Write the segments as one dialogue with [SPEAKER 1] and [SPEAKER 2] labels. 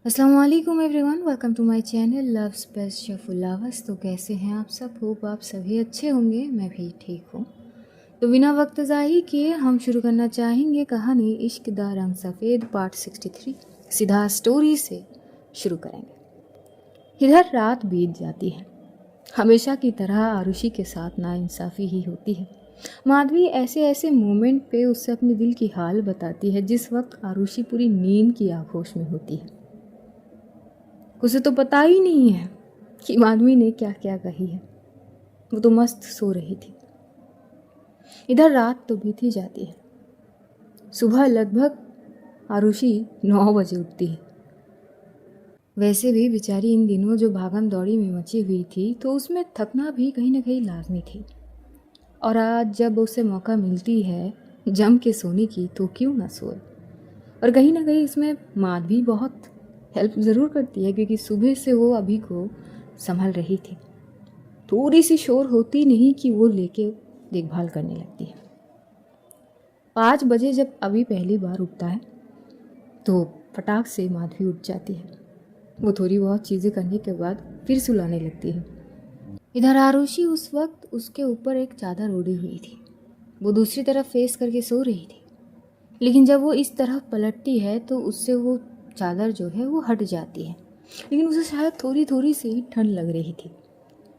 [SPEAKER 1] अस्सलाम वालेकुम everyone, welcome to my channel love space शफुल्लावस। तो कैसे हैं आप सब? होप आप सभी अच्छे होंगे। मैं भी ठीक हूँ। तो बिना वक्त ज़ाही किए हम शुरू करना चाहेंगे कहानी इश्क दा रंग सफ़ेद पार्ट 63। सीधा स्टोरी से शुरू करेंगे। इधर रात बीत जाती है। हमेशा की तरह आरुषि के साथ नाइंसाफ़ी ही होती है। माधवी ऐसे ऐसे मोमेंट पे उससे अपने दिल की हाल बताती है जिस वक्त आरुषि पूरी नींद की आगोश में होती है। उसे तो पता ही नहीं है कि माधवी ने क्या क्या कही है। वो तो मस्त सो रही थी। इधर रात तो बीत ही जाती है। सुबह लगभग आरुषि 9 बजे उठती है। वैसे भी बेचारी इन दिनों जो भागम दौड़ी में मची हुई थी तो उसमें थकना भी कहीं ना कहीं लाजमी थी। और आज जब उसे मौका मिलती है जम के सोने की तो क्यों ना सोए। और कहीं ना कहीं इसमें माधवी बहुत हेल्प ज़रूर करती है क्योंकि सुबह से वो अभी को संभल रही थी। थोड़ी सी शोर होती नहीं कि वो लेके देखभाल करने लगती है। 5 बजे जब अभी पहली बार उठता है तो फटाक से माधवी उठ जाती है। वो थोड़ी बहुत चीज़ें करने के बाद फिर सुलाने लगती है। इधर आरुषि उस वक्त उसके ऊपर एक चादर ओढ़ी हुई थी। वो दूसरी तरफ फेस करके सो रही थी, लेकिन जब वो इस तरफ पलटती है तो उससे वो चादर जो है वो हट जाती है। लेकिन उसे शायद थोड़ी थोड़ी सी ठंड लग रही थी।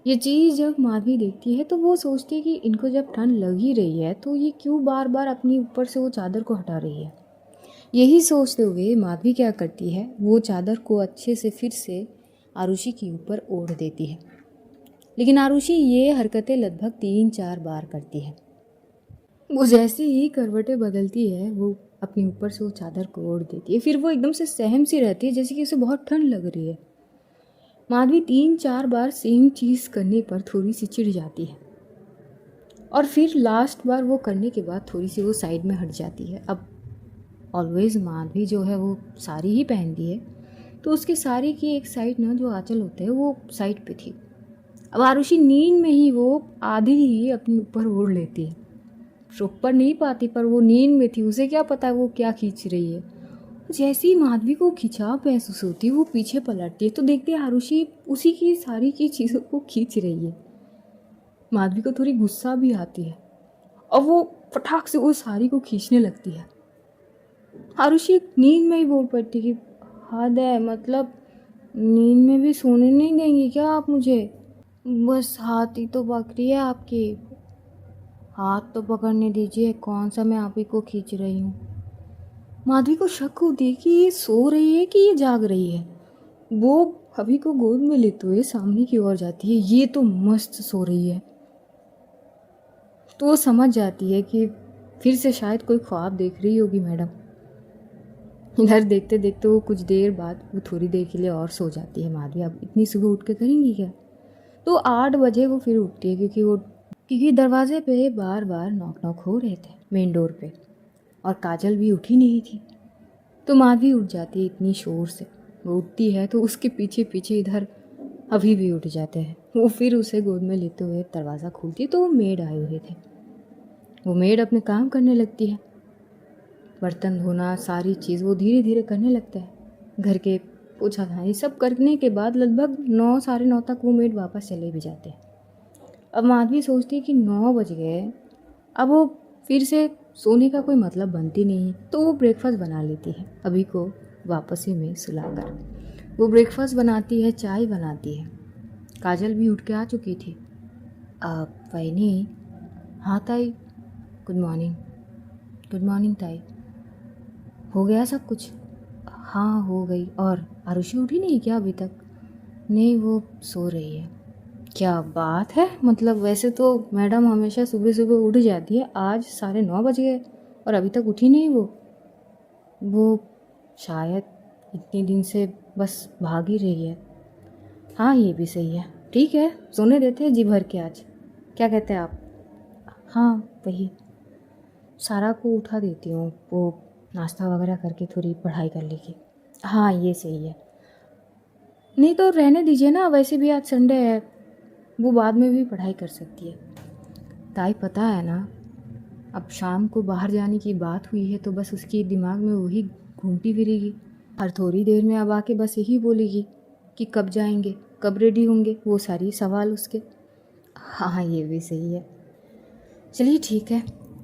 [SPEAKER 1] ये चीज़ जब माधवी देखती है तो वो सोचती है कि इनको जब ठंड लग ही रही है तो ये क्यों बार बार अपनी ऊपर से वो चादर को हटा रही है। यही सोचते हुए माधवी क्या करती है, वो चादर को अच्छे से फिर से आरुषि के ऊपर ओढ़ देती है। लेकिन आरुषि ये हरकतें लगभग 3-4 बार करती है। वो जैसे ही करवटें बदलती है वो अपने ऊपर से वो चादर को ओढ़ देती है। फिर वो एकदम से सहम सी रहती है जैसे कि उसे बहुत ठंड लग रही है। माधवी 3-4 बार सेम चीज़ करने पर थोड़ी सी चिढ़ जाती है और फिर लास्ट बार वो करने के बाद थोड़ी सी वो साइड में हट जाती है। अब ऑलवेज़ माधवी जो है वो साड़ी ही पहनती है तो उसकी साड़ी की एक साइड ना जो आंचल होते हैं वो साइड पे थी। अब आरुषि नींद में ही वो आधी ही अपने ऊपर ओढ़ लेती है। रुक पर नहीं पाती पर वो नींद में थी, उसे क्या पता वो क्या खींच रही है। जैसे ही माधवी को खिंचाव महसूस होती है वो पीछे पलटती है तो देखती है आरुषि उसी की सारी की चीज़ों को खींच रही है। माधवी को थोड़ी गुस्सा भी आती है और वो फटाक से वो साड़ी को खींचने लगती है। आरुषि नींद में ही बोल पड़ती कि हद है, मतलब नींद में भी सोने नहीं देंगी क्या आप मुझे? बस हाथ ही तो पकड़ी है आपकी, हाथ तो पकड़ने दीजिए, कौन सा मैं आप ही को खींच रही हूँ। माधवी को शक होती है कि ये सो रही है कि ये जाग रही है। वो अभी को गोद में लेते हुए सामने की ओर जाती है। ये तो मस्त सो रही है। तो वो समझ जाती है कि फिर से शायद कोई ख्वाब देख रही होगी मैडम। इधर देखते देखते वो कुछ देर बाद वो थोड़ी देर के लिए और सो जाती है। माधवी अब इतनी सुबह उठ के करेंगी क्या? तो 8 बजे वो फिर उठती है क्योंकि दरवाजे पे बार बार नॉक नॉक हो रहे थे मेन डोर पे और काजल भी उठी नहीं थी। तो माधवी उठ जाती है इतनी शोर से। वो उठती है तो उसके पीछे पीछे इधर अभी भी उठ जाते हैं। वो फिर उसे गोद में लेते हुए दरवाज़ा खोलती है तो वो मेड आए हुए थे। वो मेड अपने काम करने लगती है, बर्तन धोना सारी चीज़ वो धीरे धीरे करने लगता है। घर के पोछा धानी सब करने के बाद लगभग 9-9:30 तक वो मेड वापस चले भी जाते हैं। अब माधवी सोचती है कि 9 बज गए, अब वो फिर से सोने का कोई मतलब बनती नहीं है। तो वो ब्रेकफास्ट बना लेती है अभी को वापसी में सुलाकर। वो ब्रेकफास्ट बनाती है, चाय बनाती है। काजल भी उठ के आ चुकी थी। वहीनी, हाँ ताई, गुड मॉर्निंग। गुड मॉर्निंग ताई, हो गया सब कुछ? हाँ हो गई। और आरुषि उठी नहीं क्या अभी तक? नहीं, वो सो रही है। क्या बात है, मतलब वैसे तो मैडम हमेशा सुबह सुबह उठ जाती है, आज 9:30 बज गए और अभी तक उठी नहीं वो शायद इतने दिन से बस भाग ही रही है। हाँ ये भी सही है, ठीक है सोने देते हैं जी भर के आज, क्या कहते हैं आप? हाँ वही, सारा को उठा देती हूँ, वो नाश्ता वगैरह करके थोड़ी पढ़ाई कर लेगी। हाँ ये सही है। नहीं तो रहने दीजिए ना, वैसे भी आज संडे है, वो बाद में भी पढ़ाई कर सकती है। ताई पता है ना, अब शाम को बाहर जाने की बात हुई है तो बस उसके दिमाग में वही घूमती फिरेगी। हर थोड़ी देर में अब आके बस यही बोलेगी कि कब जाएंगे, कब रेडी होंगे, वो सारी सवाल उसके। हाँ, ये भी सही है। चलिए ठीक है।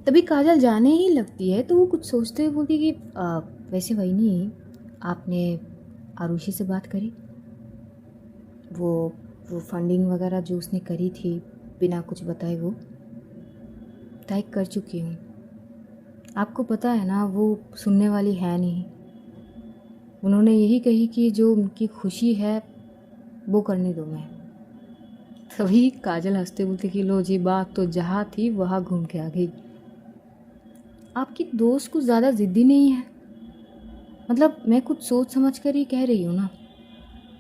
[SPEAKER 1] तभी काजल जाने ही लगती है तो वो कुछ सोचते हुए बोलती कि वैसे वही नहीं, आपने आरुषि से बात करी? वो फंडिंग वगैरह जो उसने करी थी बिना कुछ बताए, वो तय कर चुकी हूँ। आपको पता है ना, वो सुनने वाली है नहीं। उन्होंने यही कही कि जो उनकी खुशी है वो करने दो मैं। तभी काजल हंसते बोलते कि लो जी, बात तो जहाँ थी वहाँ घूम के आ गई। आपकी दोस्त कुछ ज़्यादा ज़िद्दी नहीं है? मतलब मैं कुछ सोच समझ कर ही कह रही हूँ ना।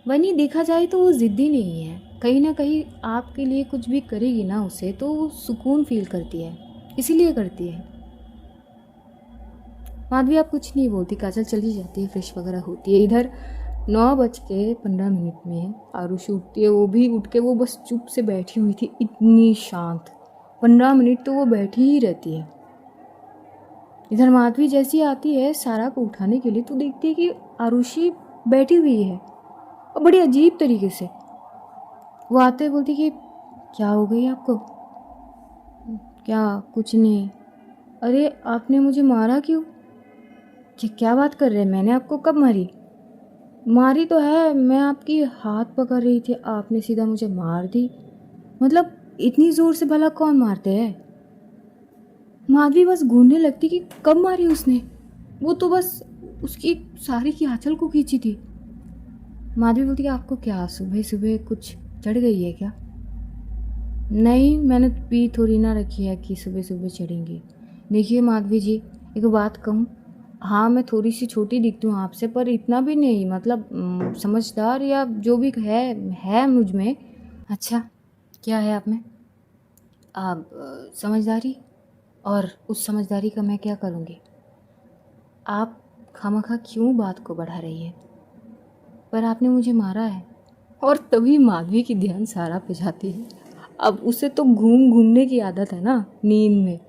[SPEAKER 1] वही देखा जाए तो वो ज़िद्दी नहीं है, कहीं ना कहीं आपके लिए कुछ भी करेगी ना उसे तो वो सुकून फील करती है, इसीलिए करती है। माधवी आप कुछ नहीं बोलती, काजल चली जाती है, फ्रेश वगैरह होती है। इधर 9:15 में आरुषि उठती है। वो भी उठ के वो बस चुप से बैठी हुई थी, इतनी शांत। 15 मिनट तो वो बैठी ही रहती है। इधर माधवी जैसी आती है सारा को उठाने के लिए तो देखती है कि आरुषि बैठी हुई है और बड़ी अजीब तरीके से। वो आते बोलती कि क्या हो गई आपको? क्या? कुछ नहीं। अरे आपने मुझे मारा क्यों? क्या बात कर रहे हैं? मैंने आपको कब मारी? मारी तो है, मैं आपकी हाथ पकड़ रही थी, आपने सीधा मुझे मार दी। मतलब इतनी ज़ोर से भला कौन मारते हैं? माधवी बस घूरने लगती कि कब मारी उसने, वो तो बस उसकी सारी की आंचल को खींची थी। माधवी बोलती कि आपको क्या सुबह सुबह कुछ चढ़ गई है क्या? नहीं, मैंने पी थोड़ी ना रखी है कि सुबह सुबह चढ़ेंगी। देखिए माधवी जी, एक बात कहूँ, हाँ मैं थोड़ी सी छोटी दिखती हूँ आपसे, पर इतना भी नहीं, मतलब समझदार या जो भी है मुझ में। अच्छा, क्या है आप में? आप समझदारी, और उस समझदारी का मैं क्या करूँगी? आप खामखा क्यों बात को बढ़ा रही है? पर आपने मुझे मारा है। और तभी माधवी की ध्यान सारा पे जाती है। अब उसे तो घूमने की आदत है ना नींद में,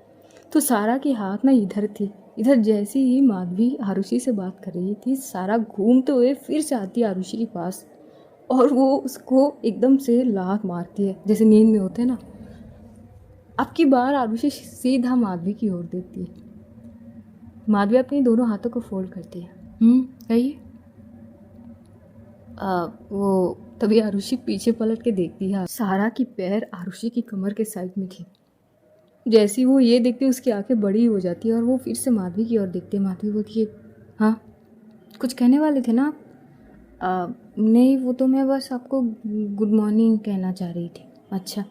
[SPEAKER 1] तो सारा की हाथ ना इधर थी। इधर जैसे ही माधवी आरुषि से बात कर रही थी, सारा घूमते हुए फिर से आती है आरुषि के पास और वो उसको एकदम से लात मारती है, जैसे नींद में होते हैं ना। अब की बार आरुषि सीधा माधवी की ओर देखती है। माधवी अपनी दोनों हाथों को फोल्ड करती है। कहिए। वो तभी आरुषि पीछे पलट के देखती है। सारा की पैर आरुषि की कमर के साइड में थी। जैसी वो ये देखती है उसकी आंखें बड़ी हो जाती है और वो फिर से माधवी की ओर देखती है। माधवी बोलती है, हाँ कुछ कहने वाले थे ना आप? नहीं, वो तो मैं बस आपको गुड मॉर्निंग कहना चाह रही थी। अच्छा,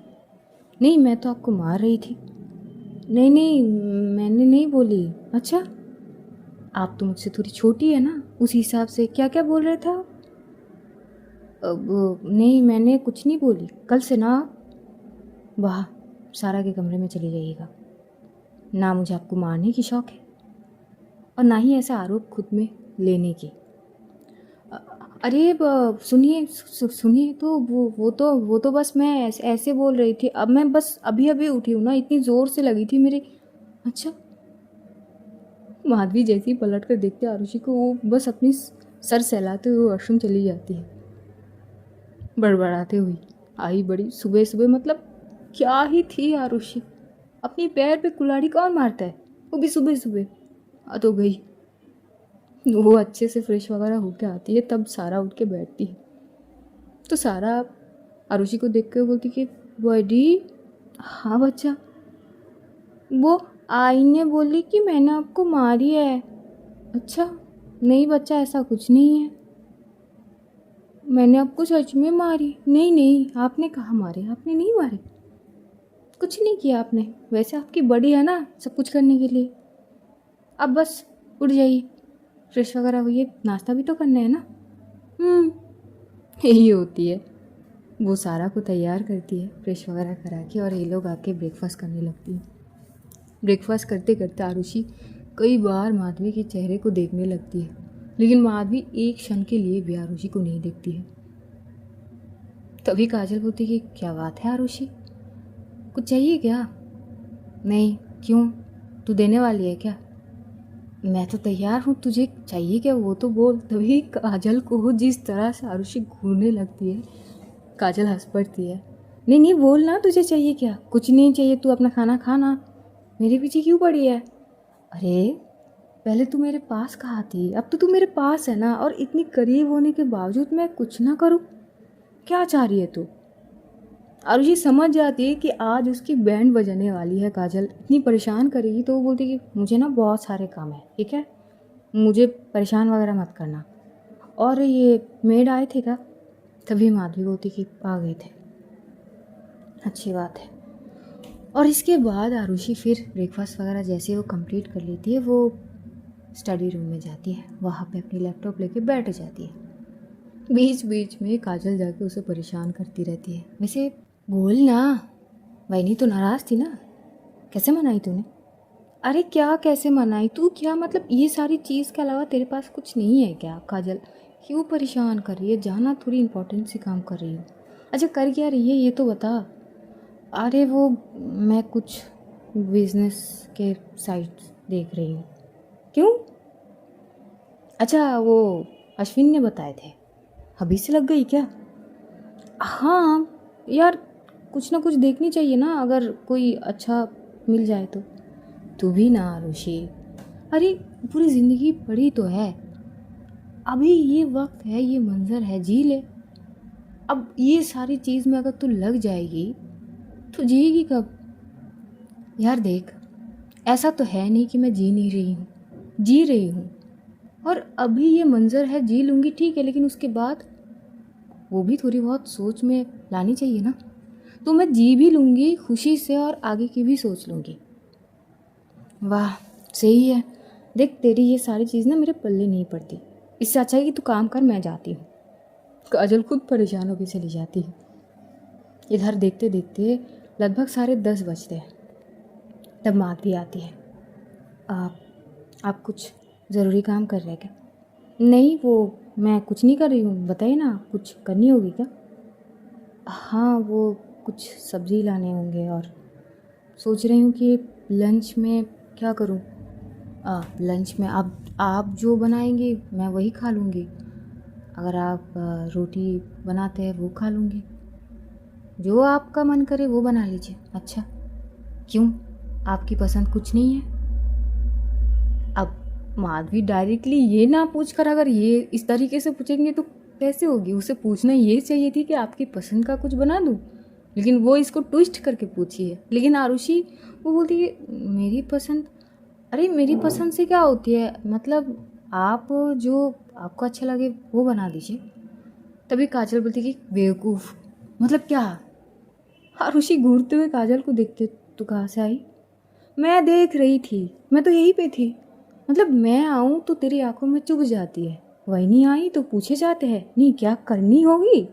[SPEAKER 1] नहीं मैं तो आपको मार रही थी। नहीं नहीं, मैंने नहीं बोली। अच्छा, आप तो मुझसे थोड़ी छोटी है ना, उस हिसाब से क्या क्या बोल रहे थे आप? नहीं मैंने कुछ नहीं बोली। कल से ना वाह सारा के कमरे में चली जाइएगा। ना मुझे आपको मारने की शौक है और ना ही ऐसा आरोप खुद में लेने की। अरे सुनिए सुनिए, तो वो तो बस मैं ऐसे बोल रही थी। अब मैं बस अभी अभी उठी हूँ ना, इतनी ज़ोर से लगी थी मेरी। अच्छा। माधवी जैसी पलट कर देखते आरुषि को, वो बस अपनी सर सहलाते हुए वॉशरूम चली जाती है, बड़बड़ाते हुई। आई बड़ी सुबह सुबह, मतलब क्या ही थी आरुषि। अपनी पैर पे कुल्हाड़ी कौन मारता है, वो भी सुबह सुबह। आ तो गई। वो अच्छे से फ्रेश वगैरह होके आती है, तब सारा उठ के बैठती है। तो सारा आरुषि को देख कर बोलती कि बड़ी। हाँ बच्चा। वो आई ने बोली कि मैंने आपको मारी है। अच्छा, नहीं बच्चा, ऐसा कुछ नहीं है, मैंने आपको सच में मारी। नहीं नहीं, आपने कहाँ मारे, आपने नहीं मारे, कुछ नहीं किया आपने। वैसे आपकी बड़ी है ना सब कुछ करने के लिए। अब बस उठ जाइए, फ्रेश वगैरह हुई, नाश्ता भी तो करना है ना। यही होती है। वो सारा को तैयार करती है फ्रेश वगैरह करा के, और ये लोग आके ब्रेकफास्ट करने लगती है। ब्रेकफास्ट करते करते आरुषि कई बार माधवी के चेहरे को देखने लगती है, लेकिन माधवी एक क्षण के लिए भी आरुषि को नहीं देखती है। तभी काजल बोलती कि क्या बात है आरुषि, कुछ चाहिए क्या? नहीं, क्यों, तू देने वाली है क्या? मैं तो तैयार हूँ, तुझे चाहिए क्या वो तो बोल। तभी काजल को जिस तरह से आरुषि घूरने लगती है, काजल हंस पड़ती है। नहीं नहीं बोल ना, तुझे चाहिए क्या? कुछ नहीं चाहिए, तू अपना खाना खाना, मेरे पीछे क्यों पड़ी है? अरे पहले तू मेरे पास कहाँ थी, अब तो तू मेरे पास है ना, और इतनी करीब होने के बावजूद मैं कुछ ना करूँ? क्या चाह रही है तू? आरुषि समझ जाती है कि आज उसकी बैंड बजाने वाली है। काजल इतनी परेशान करेगी तो वो बोलती है कि मुझे ना बहुत सारे काम है, ठीक है, मुझे परेशान वगैरह मत करना। और ये मेड आए थे क्या? तभी माधवी बोलती कि आ गए थे। अच्छी बात है। और इसके बाद आरुषि फिर ब्रेकफास्ट वगैरह जैसे वो कंप्लीट कर लेती है, वो स्टडी रूम में जाती है, वहाँ पे अपनी लैपटॉप लेके बैठ जाती है। बीच बीच में काजल जाके उसे परेशान करती रहती है। वैसे बोल ना, वैनी तो नाराज़ थी ना, कैसे मनाई तूने? अरे क्या कैसे मनाई? तू क्या मतलब ये सारी चीज़ के अलावा तेरे पास कुछ नहीं है क्या? काजल क्यों परेशान कर रही है? जाना थोड़ी इम्पोर्टेंट सी काम कर रही हूँ। अच्छा कर क्या रही है ये तो बता। अरे वो मैं कुछ बिजनेस के साइट्स देख रही हूँ। क्यों? अच्छा वो अश्विन ने बताए थे, अभी से लग गई क्या? हाँ यार, कुछ ना कुछ देखनी चाहिए ना, अगर कोई अच्छा मिल जाए तो। तू भी ना आरुषि, अरे पूरी ज़िंदगी पड़ी तो है, अभी ये वक्त है, ये मंज़र है, जी ले। अब ये सारी चीज़ में अगर तू लग जाएगी तो जिएगी कब? यार देख, ऐसा तो है नहीं कि मैं जी नहीं रही हूँ, जी रही हूँ। और अभी ये मंज़र है, जी लूँगी ठीक है, लेकिन उसके बाद वो भी थोड़ी बहुत सोच में लानी चाहिए ना। तो मैं जी भी लूँगी खुशी से और आगे की भी सोच लूँगी। वाह सही है। देख तेरी ये सारी चीज़ ना मेरे पल्ले नहीं पड़ती, इससे अच्छा है कि तू काम कर, मैं जाती हूँ। काजल खुद परेशान होकर चली जाती है। इधर देखते देखते लगभग 10:30 बजते हैं। तब माधवी आती है। आप आप कुछ ज़रूरी काम कर रहे हैं क्या? नहीं वो मैं कुछ नहीं कर रही हूँ, बताइए ना, कुछ करनी होगी क्या? हाँ वो कुछ सब्ज़ी लाने होंगे और सोच रही हूँ कि लंच में क्या करूँ। लंच में आप जो बनाएंगे मैं वही खा लूँगी, अगर आप रोटी बनाते हैं वो खा लूँगी, जो आपका मन करे वो बना लीजिए। अच्छा क्यों, आपकी पसंद कुछ नहीं है? अब माधवी डायरेक्टली ये ना पूछ कर अगर ये इस तरीके से पूछेंगे तो कैसे होगी? उसे पूछना ये चाहिए थी कि आपकी पसंद का कुछ बना दूँ, लेकिन वो इसको ट्विस्ट करके पूछी है। लेकिन आरुषि वो बोलती है मेरी पसंद, अरे मेरी पसंद से क्या होती है, मतलब आप जो आपको अच्छा लगे वो बना दीजिए। तभी काजल बोलती कि बेवकूफ़, मतलब क्या? आरुषि घूरते हुए काजल को देखते, तू कहाँ से आई? मैं देख रही थी, मैं तो यहीं पे थी, मतलब मैं आऊँ तो तेरी आंखों में चुभ जाती है, वही नहीं आई तो पूछे जाते हैं नहीं क्या करनी होगी।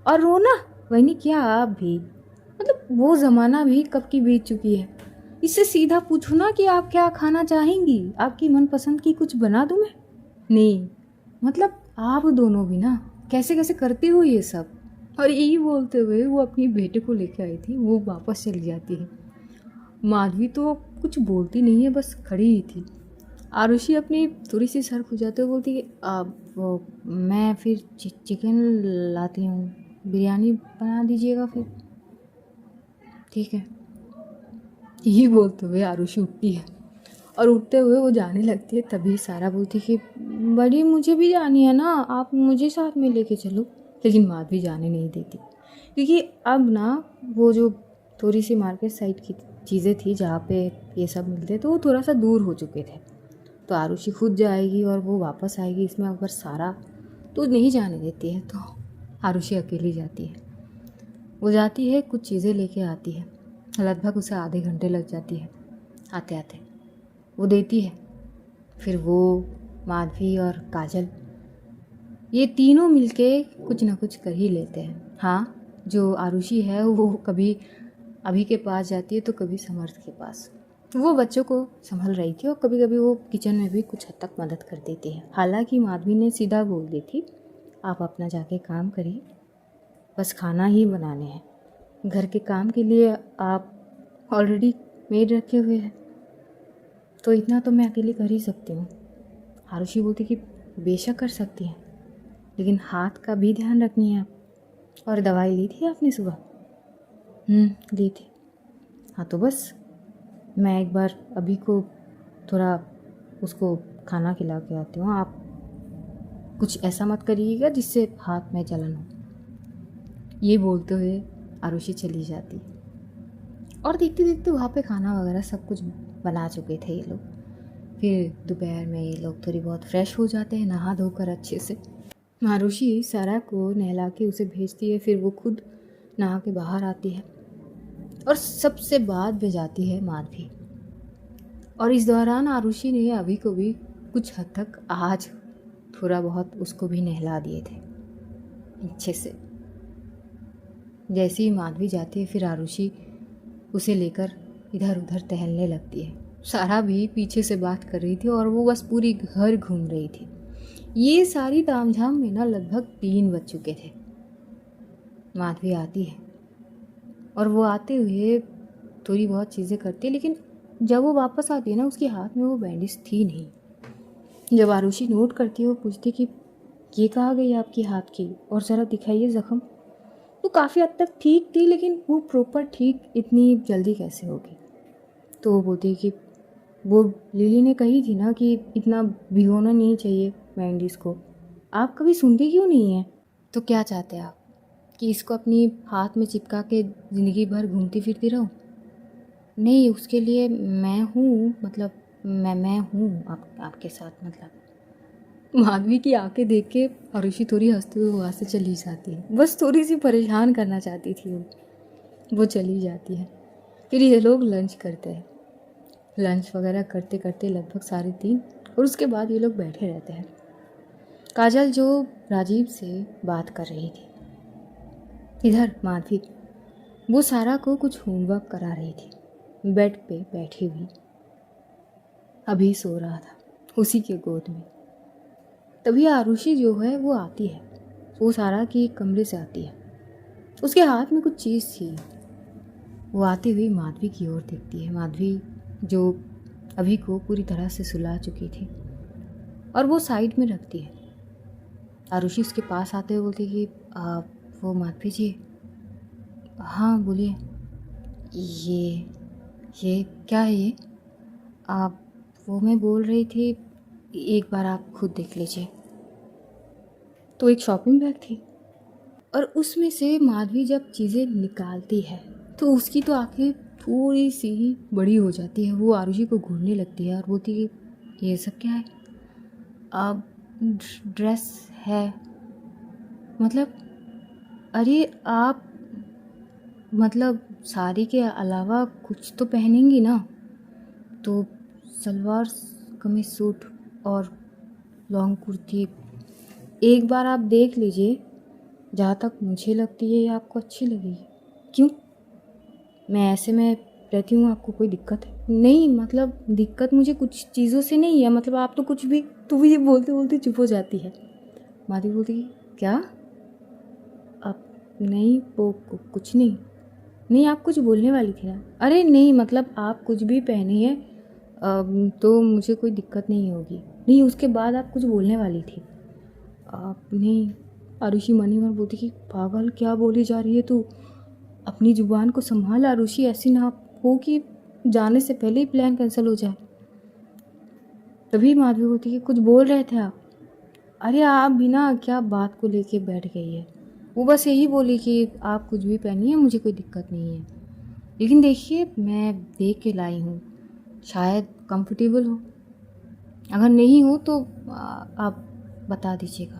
[SPEAKER 1] और रोना, वही नहीं क्या आप भी, मतलब वो ज़माना भी कब की बीत चुकी है। इससे सीधा पूछो ना कि आप क्या खाना चाहेंगी, आपकी मनपसंद की कुछ बना दूँ मैं? नहीं, मतलब आप दोनों भी ना कैसे कैसे करती हो ये सब। और यही बोलते हुए वो अपनी बेटे को लेकर आई थी, वो वापस चली जाती है। माधवी तो कुछ बोलती नहीं है, बस खड़ी ही थी। आरुषि अपनी थोड़ी सी सर खुजाते हुए बोलती है मैं फिर चिकन लाती हूँ, बिरयानी बना दीजिएगा फिर। ठीक है, यही बोलते हुए आरुषि उठती है और उठते हुए वो जाने लगती है। तभी सारा बोलती है कि बड़ी मुझे भी जानी है ना, आप मुझे साथ में लेके चलो। लेकिन माधवी जाने नहीं देती, क्योंकि अब ना वो जो थोड़ी सी मार्केट साइड की चीज़ें थी जहाँ पे ये सब मिलते तो वो थोड़ा सा दूर हो चुके थे। तो आरुषि खुद जाएगी और वो वापस आएगी, इसमें अगर सारा तो नहीं जाने देती है, तो आरुषि अकेली जाती है। वो जाती है, कुछ चीज़ें लेके आती है, लगभग उसे आधे घंटे लग जाती है आते आते। वो देती है, फिर वो माधवी और काजल ये तीनों मिलके कुछ ना कुछ कर ही लेते हैं। हाँ, जो आरुषि है वो कभी अभी के पास जाती है तो कभी समर्थ के पास। वो बच्चों को संभाल रही थी और कभी कभी वो किचन में भी कुछ हद तक मदद कर देती है। हालांकि माधवी ने सीधा बोल दी थी आप अपना जाके काम करिए, बस खाना ही बनाने हैं, घर के काम के लिए आप ऑलरेडी मेड रखे हुए हैं। तो इतना तो मैं अकेले कर ही सकती हूँ। आरुषि बोलती कि बेशक कर सकती हैं, लेकिन हाथ का भी ध्यान रखनी है आप। और दवाई ली थी आपने सुबह? ली थी। हाँ तो बस मैं एक बार अभी को थोड़ा उसको खाना खिला के आती हूँ। आप कुछ ऐसा मत करिएगा जिससे हाथ में जलन हो। ये बोलते हुए आरुषि चली जाती। और देखते देखते वहाँ पे खाना वगैरह सब कुछ बना चुके थे ये लोग। फिर दोपहर में ये लोग थोड़ी बहुत फ्रेश हो जाते हैं, नहा धोकर अच्छे से। आरुषि सारा को नहला के उसे भेजती है, फिर वो खुद नहा के बाहर आती है और सबसे बाद में जाती है माधवी। और इस दौरान आरुषि ने अभी को भी कुछ हद तक आज थोड़ा बहुत उसको भी नहला दिए थे अच्छे से। जैसे ही माधवी जाती है फिर आरुषि उसे लेकर इधर उधर टहलने लगती है। सारा भी पीछे से बात कर रही थी और वो बस पूरी घर घूम रही थी। ये सारी तामझाम में ना लगभग 3 बज चुके थे। माधवी आती है और वो आते हुए थोड़ी बहुत चीज़ें करती है, लेकिन जब वो वापस आती है ना उसके हाथ में वो बैंडेज थी नहीं। जब आरुषि नोट करती है वो पूछती कि ये कहाँ गई आपकी हाथ की, और ज़रा दिखाइए ज़ख्म। वो काफ़ी हद तक ठीक थी, लेकिन वो प्रॉपर ठीक इतनी जल्दी कैसे होगी। तो वो बोलती है कि वो लिली ने कही थी ना कि इतना भिगोना नहीं चाहिए बैंडेज को, आप कभी सुनते क्यों नहीं हैं? तो क्या चाहते हैं आप कि इसको अपनी हाथ में चिपका के ज़िंदगी भर घूमती फिरती रहूं? नहीं, उसके लिए मैं हूँ, मतलब मैं हूँ आपके साथ। मतलब माधवी की आंखें देख के आरुषि थोड़ी हंसते हुए वहाँ से चली जाती है। बस थोड़ी सी परेशान करना चाहती थी वो चली जाती है। फिर ये लोग लंच करते हैं। लंच वगैरह करते करते लगभग 3:30, और उसके बाद ये लोग बैठे रहते हैं। काजल जो राजीव से बात कर रही थी, इधर माधवी वो सारा को कुछ होमवर्क करा रही थी। बेड पे बैठी हुई अभी सो रहा था उसी के गोद में। तभी आरुषि जो है वो आती है, वो सारा की कमरे से आती है। उसके हाथ में कुछ चीज़ थी। वो आती हुई माधवी की ओर देखती है। माधवी जो अभी को पूरी तरह से सुला चुकी थी और वो साइड में रखती है। आरुषि उसके पास आते हुए बोलती कि वो माधवी जी। हाँ बोलिए। ये क्या है ये? आप वो मैं बोल रही थी, एक बार आप खुद देख लीजिए। तो एक शॉपिंग बैग थी और उसमें से माधवी जब चीज़ें निकालती है तो उसकी तो आंखें थोड़ी सी बड़ी हो जाती है। वो आरुषि को घूरने लगती है और बोलती कि ये सब क्या है? आप ड्रेस है, मतलब अरे आप मतलब साड़ी के अलावा कुछ तो पहनेंगी ना? तो सलवार कमीज सूट और लॉन्ग कुर्ती, एक बार आप देख लीजिए। जहाँ तक मुझे लगती है ये आपको अच्छी लगेगी। क्यों? मैं ऐसे में रहती हूँ, आपको कोई दिक्कत है? नहीं, मतलब दिक्कत मुझे कुछ चीज़ों से नहीं है, मतलब आप तो कुछ भी। तो वो ये बोलते बोलते चुप हो जाती है। माधवी बोलती है क्या? आप नहीं, वो कुछ नहीं। नहीं, आप कुछ बोलने वाली थी ना? अरे नहीं, मतलब आप कुछ भी पहनिए तो मुझे कोई दिक्कत नहीं होगी। नहीं, उसके बाद आप कुछ बोलने वाली थी। आप नहीं। आरुषि मनी में बोलती कि पागल क्या बोली जा रही है तू? अपनी जुबान को संभाल आरुषि, ऐसी ना हो कि जाने से पहले ही प्लान कैंसिल हो जाए। तभी माधवी बोलती कि कुछ बोल रहे थे आप? अरे आप बिना क्या बात को लेके बैठ गई है। वो बस यही बोली कि आप कुछ भी पहनिए, मुझे कोई दिक्कत नहीं है। लेकिन देखिए मैं देख के लाई हूँ, शायद कंफर्टेबल हो। अगर नहीं हो तो आप बता दीजिएगा।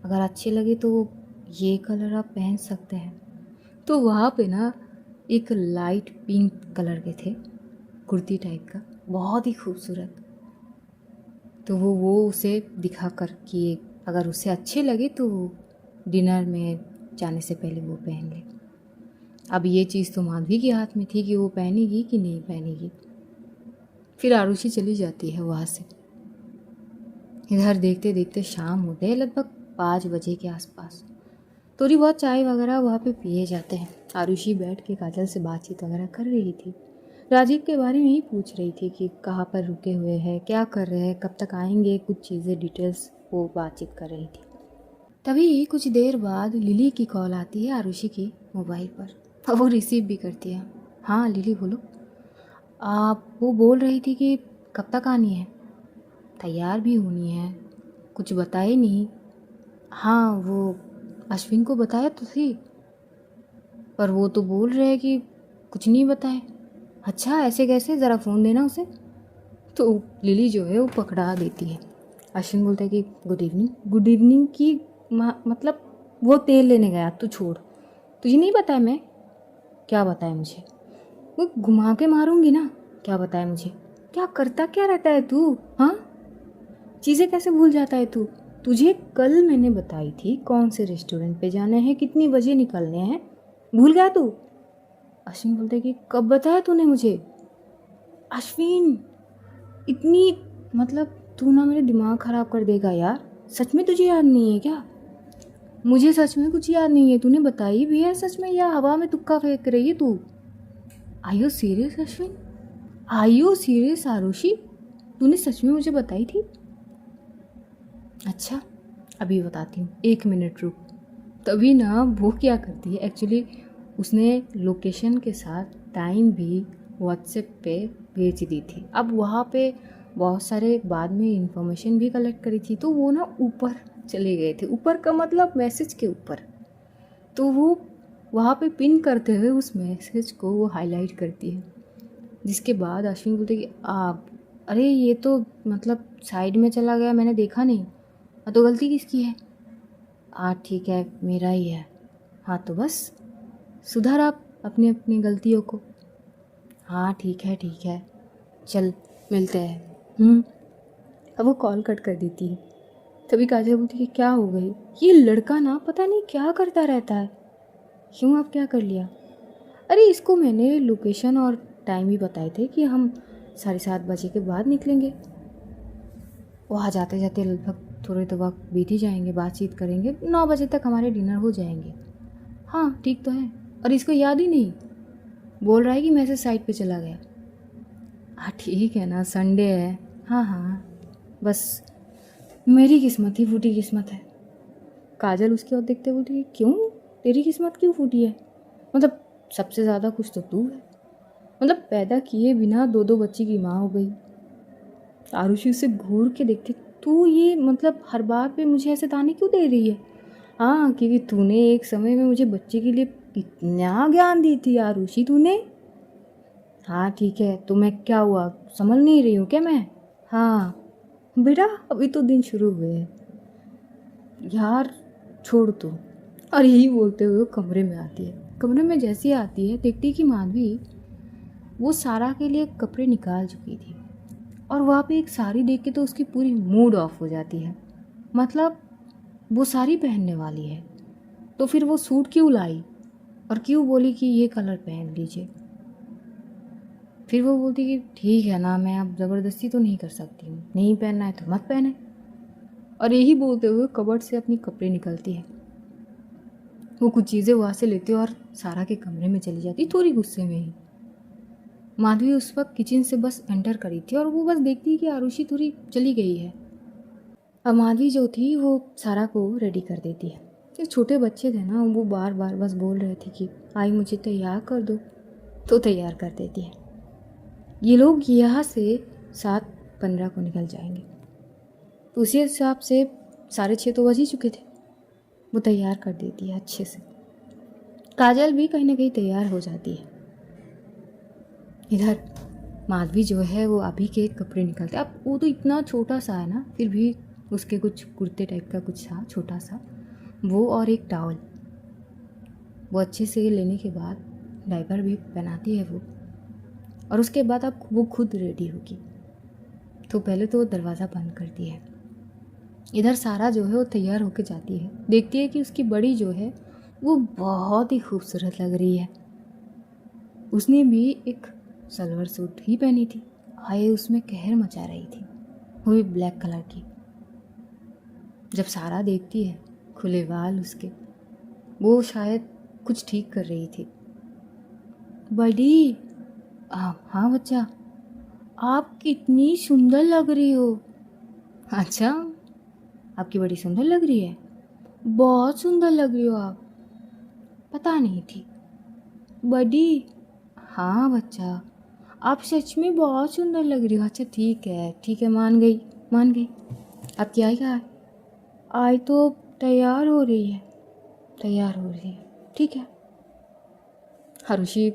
[SPEAKER 1] अगर अच्छे लगे तो ये कलर आप पहन सकते हैं। तो वहाँ पे ना एक लाइट पिंक कलर के थे, कुर्ती टाइप का, बहुत ही खूबसूरत। तो वो उसे दिखा कर कि अगर उसे अच्छे लगे तो डिनर में जाने से पहले वो पहन ले। अब ये चीज़ तो माधवी के हाथ में थी कि वो पहनेगी कि नहीं पहनेगी। फिर आरुषि चली जाती है वहाँ से। इधर देखते देखते शाम हो गए, लगभग 5 बजे के आसपास। थोड़ी बहुत चाय वगैरह वहाँ पे पिए जाते हैं। आरुषि बैठ के काजल से बातचीत वगैरह कर रही थी। राजीव के बारे में ही पूछ रही थी कि कहाँ पर रुके हुए हैं, क्या कर रहे हैं, कब तक आएंगे, कुछ चीज़ें डिटेल्स वो बातचीत कर रही थी। तभी कुछ देर बाद लिली की कॉल आती है आरुषि की मोबाइल पर और वो रिसीव भी करती है। हाँ लिली बोलो। आप वो बोल रही थी कि कब तक आनी है, तैयार भी होनी है, कुछ बताए नहीं। हाँ वो अश्विन को बताया तो थी, पर वो तो बोल रहे हैं कि कुछ नहीं बताए। अच्छा ऐसे कैसे, ज़रा फ़ोन देना उसे। तो लिली जो है वो पकड़ा देती है। अश्विन बोलता है कि गुड इवनिंग। गुड इवनिंग की मतलब वो तेल लेने गया, तू छोड़, तुझे नहीं बताया मैं, क्या बताया मुझे, वो घुमा के मारूंगी ना, क्या बताया मुझे, क्या करता क्या रहता है तू, हाँ चीज़ें कैसे भूल जाता है तू। तुझे कल मैंने बताई थी कौन से रेस्टोरेंट पे जाने हैं, कितनी बजे निकलने हैं, भूल गया तू। अश्विन बोलते कि कब बताया तूने मुझे। अश्विन इतनी मतलब तू ना मेरे दिमाग ख़राब कर देगा यार, सच में तुझे याद नहीं है क्या। मुझे सच में कुछ याद नहीं है, तूने बताई भी है सच में या हवा में तुक्का फेंक रही है तू। Are you serious Ashwin, are you serious Aarushi, तूने सच में मुझे बताई थी। अच्छा अभी बताती हूँ, 1 मिनट रुक। तभी ना वो क्या करती है, एक्चुअली उसने लोकेशन के साथ टाइम भी व्हाट्सएप पे भेज दी थी। अब वहाँ पे बहुत सारे बाद में इंफॉर्मेशन भी कलेक्ट करी थी, तो वो ना ऊपर चले गए थे, ऊपर का मतलब मैसेज के ऊपर। तो वो वहाँ पे पिन करते हुए उस मैसेज को वो हाईलाइट करती है, जिसके बाद अश्विन बोलते कि आप, अरे ये तो मतलब साइड में चला गया, मैंने देखा नहीं। हाँ तो गलती किसकी है। हाँ ठीक है मेरा ही है। हाँ तो बस सुधार आप अपनी अपनी गलतियों को। हाँ ठीक है चल मिलते हैं। अब वो कॉल कट कर देती है। तभी काजल बोलती कि क्या हो गई, ये लड़का ना पता नहीं क्या करता रहता है। क्यों, आप क्या कर लिया। अरे इसको मैंने लोकेशन और टाइम भी बताए थे कि हम 7:30 बजे के बाद निकलेंगे। वहाँ जाते जाते लगभग थोड़े तो वक्त बीत ही जाएंगे, बातचीत करेंगे, 9 बजे तक हमारे डिनर हो जाएंगे। हाँ ठीक तो है, और इसको याद ही नहीं, बोल रहा है कि मैसेज साइट पे चला गया। हाँ ठीक है ना, संडे है। हाँ हाँ बस मेरी किस्मत ही फूटी किस्मत है। काजल उसकी ओर देखते बोलती क्यों, तेरी किस्मत क्यों फूटी है, मतलब सबसे ज़्यादा खुश तो तू है, मतलब पैदा किए बिना 2 बच्ची की माँ हो गई। आरुषि उसे घूर के देखती, तू ये मतलब हर बात पे मुझे ऐसे ताने क्यों दे रही है। हाँ क्योंकि तूने एक समय में मुझे बच्चे के लिए कितना ज्ञान दी थी आरुषि तूने। हाँ ठीक है तो मैं क्या हुआ, समझ नहीं रही हूँ क्या मैं। हाँ बेटा अभी तो दिन शुरू हुए हैं यार, छोड़ तू। और यही बोलते हुए वो कमरे में आती है। कमरे में जैसे ही आती है देखती कि माधवी वो सारा के लिए कपड़े निकाल चुकी थी, और वहाँ पे एक साड़ी देख के तो उसकी पूरी मूड ऑफ हो जाती है। मतलब वो साड़ी पहनने वाली है तो फिर वो सूट क्यों लाई और क्यों बोली कि ये कलर पहन लीजिए। फिर वो बोलती कि ठीक है ना, मैं अब ज़बरदस्ती तो नहीं कर सकती हूँ, नहीं पहनना है तो मत पहने। और यही बोलते हुए कबर्ड से अपनी कपड़े निकलती है। वो कुछ चीज़ें वहाँ से लेती है और सारा के कमरे में चली जाती, थोड़ी गुस्से में ही। माधवी उस वक्त किचन से बस एंटर करी थी और वो बस देखती कि आरुषि थोड़ी चली गई है। अब माधवी जो थी वो सारा को रेडी कर देती है। जो छोटे बच्चे थे ना वो बार बार बस बोल रहे थे कि आई मुझे तैयार कर दो, तो तैयार कर देती है। ये लोग यहाँ से 7:15 को निकल जाएंगे, तो उसी हिसाब से 6:30 तो बज ही चुके थे। वो तैयार कर देती है अच्छे से। काजल भी कहीं ना कहीं तैयार हो जाती है। इधर माधवी जो है वो अभी के कपड़े निकलते, अब वो तो इतना छोटा सा है ना, फिर भी उसके कुछ कुर्ते टाइप का कुछ था छोटा सा, वो और एक टावल, वो अच्छे से लेने के बाद डायपर भी पहनाती है वो। और उसके बाद अब वो खुद रेडी होगी, तो पहले तो वो दरवाज़ा बंद करती है। इधर सारा जो है वो तैयार होके जाती है, देखती है कि उसकी बड़ी जो है वो बहुत ही खूबसूरत लग रही है। उसने भी एक सलवार सूट ही पहनी थी, हाय उसमें कहर मचा रही थी, वो भी ब्लैक कलर की। जब सारा देखती है खुले बाल उसके, वो शायद कुछ ठीक कर रही थी। बड़ी हाँ बच्चा, आप कितनी सुंदर लग रही हो। अच्छा, आपकी बड़ी सुंदर लग रही है। बहुत सुंदर लग रही हो आप। पता नहीं थी। बड़ी। हाँ बच्चा, आप सच में बहुत सुंदर लग रही हो। अच्छा ठीक है, मान गई मान गई। आपकी आई कहाँ है? आई तो तैयार हो रही है। तैयार हो रही है, ठीक है। हरुषि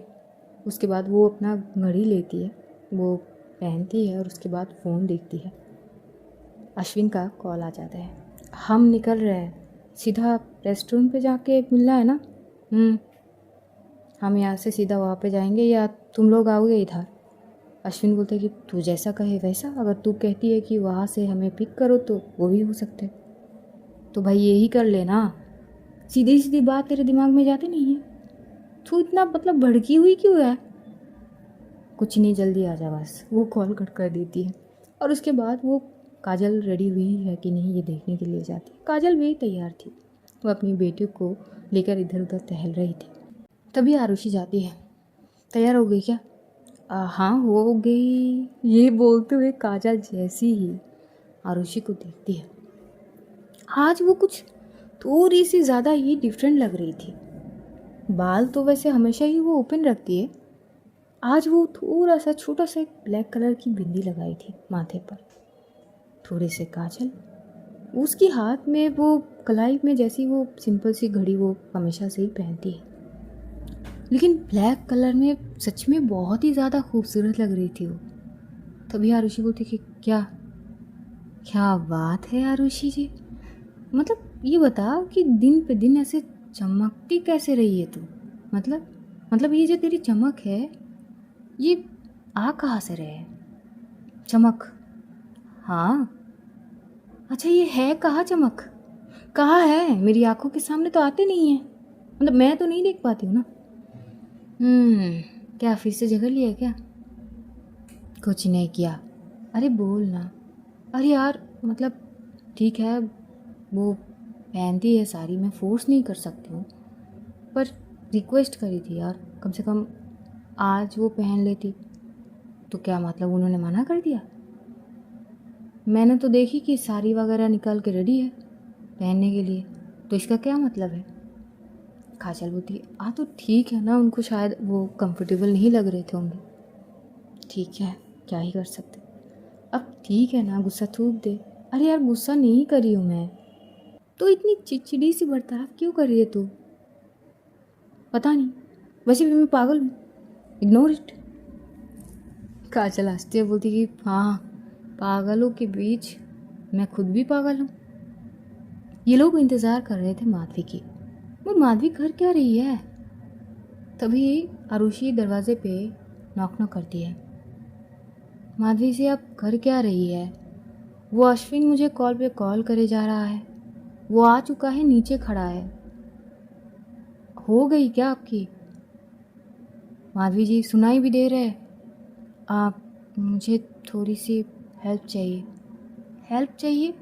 [SPEAKER 1] उसके बाद वो अपना घड़ी लेती है, वो पहनती है और उसके बाद फ़ोन देखती है। अश्विन का कॉल आ जाता है। हम निकल रहे हैं, सीधा रेस्टोरेंट पे जाके मिलना है ना। हम यहाँ से सीधा वहाँ पे जाएंगे या तुम लोग आओगे इधर? अश्विन बोलते कि तू जैसा कहे वैसा, अगर तू कहती है कि वहाँ से हमें पिक करो तो वो भी हो सकते। तो भाई यही कर लेना। सीधी सीधी बात तेरे दिमाग में जाती नहीं है। तू इतना मतलब भड़की हुई क्यों है? कुछ नहीं, जल्दी आ जा बस। वो कॉल कट कर देती है और उसके बाद वो काजल रेडी हुई है कि नहीं ये देखने के लिए जाती है। काजल भी तैयार थी, वो अपनी बेटी को लेकर इधर उधर टहल रही थी। तभी आरुषि जाती है। तैयार हो गई क्या? हाँ हो गई। ये बोलते हुए काजल जैसी ही आरुषि को देखती है, आज वो कुछ थोड़ी सी ज़्यादा ही डिफरेंट लग रही थी। बाल तो वैसे हमेशा ही वो ओपन रखती है, आज वो थोड़ा सा छोटा सा एक ब्लैक कलर की बिंदी लगाई थी माथे पर, थोड़े से काजल। उसकी हाथ में वो कलाई में जैसी वो सिंपल सी घड़ी वो हमेशा से ही पहनती है, लेकिन ब्लैक कलर में सच में बहुत ही ज़्यादा खूबसूरत लग रही थी वो। तभी आरुषि बोलती कि क्या क्या बात है आरुषि जी, मतलब ये बता कि दिन पे दिन ऐसे चमकती कैसे रही है तू? मतलब ये जो तेरी चमक है ये आ कहाँ से रहे है? चमक? हाँ। अच्छा ये है कहाँ चमक? कहाँ है? मेरी आंखों के सामने तो आते नहीं है, मतलब मैं तो नहीं देख पाती हूँ ना। क्या फिर से जगह लिया क्या? कुछ नहीं किया। अरे बोल ना। अरे यार मतलब ठीक है, वो पहनती है साड़ी, मैं फोर्स नहीं कर सकती हूँ, पर रिक्वेस्ट करी थी यार, कम से कम आज वो पहन लेती। तो क्या मतलब उन्होंने मना कर दिया? मैंने तो देखी कि साड़ी वगैरह निकाल के रेडी है पहनने के लिए, तो इसका क्या मतलब है? काजल बोलती हाँ तो ठीक है ना, उनको शायद वो कंफर्टेबल नहीं लग रहे थे होंगे। ठीक है, क्या ही कर सकते। अब ठीक है ना, गुस्सा थूक दे। अरे यार गुस्सा नहीं करी हूँ मैं, तो इतनी चिड़चिड़ी सी बर्ताव क्यों कर रही है तू? पता नहीं, वैसे भी मैं पागल हूँ, इग्नोर इट। काजल हंसती है, बोलती कि हाँ, पागलों के बीच मैं खुद भी पागल हूँ। ये लोग इंतज़ार कर रहे थे माधवी की, वो माधवी कर क्या रही है? तभी आरुषि दरवाजे पे नॉक नॉक करती है। माधवी से आप कर क्या रही है? वो अश्विन मुझे कॉल पे कॉल करे जा रहा है, वो आ चुका है, नीचे खड़ा है। हो गई क्या आपकी? माधवी जी सुनाई भी दे रहे? आप, मुझे थोड़ी सी हेल्प चाहिए। हेल्प चाहिए?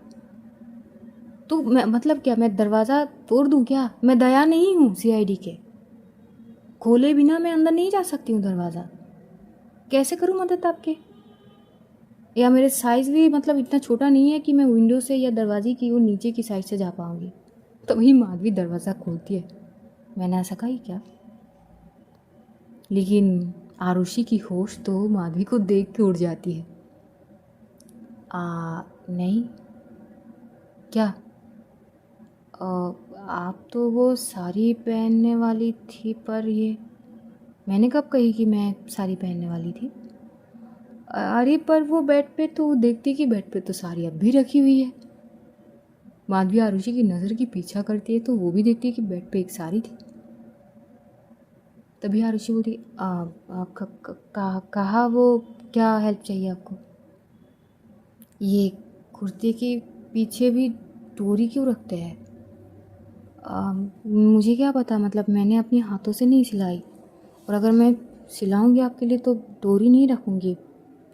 [SPEAKER 1] तो मैं मतलब क्या, मैं दरवाज़ा तोड़ दूं क्या? मैं दया नहीं हूँ सीआईडी के, खोले बिना मैं अंदर नहीं जा सकती हूँ दरवाज़ा। कैसे करूँ मदद आपके? या मेरे साइज़ भी मतलब इतना छोटा नहीं है कि मैं विंडो से या दरवाजे की वो नीचे की साइड से जा पाऊँगी। तभी माधवी दरवाज़ा खोलती है। मैंने ऐसा कहा ही क्या? लेकिन आरुषि की होश तो माधवी को देख के उड़ जाती है। नहीं। क्या? आप तो वो साड़ी पहनने वाली थी, पर ये मैंने कब कही कि मैं साड़ी पहनने वाली थी? अरे पर वो बेड पे तो देखती कि बेड पे तो साड़ी अब भी रखी हुई है। माधवी आरुषि की नज़र की पीछा करती है तो वो भी देखती है कि बेड पे एक साड़ी थी। तभी आरुषि बोलती कहा वो क्या हेल्प चाहिए आपको? ये कुर्ते के पीछे भी डोरी क्यों रखते हैं? मुझे क्या पता, मतलब मैंने अपने हाथों से नहीं सिलाई, और अगर मैं सिलाऊंगी आपके लिए तो डोरी नहीं रखूंगी,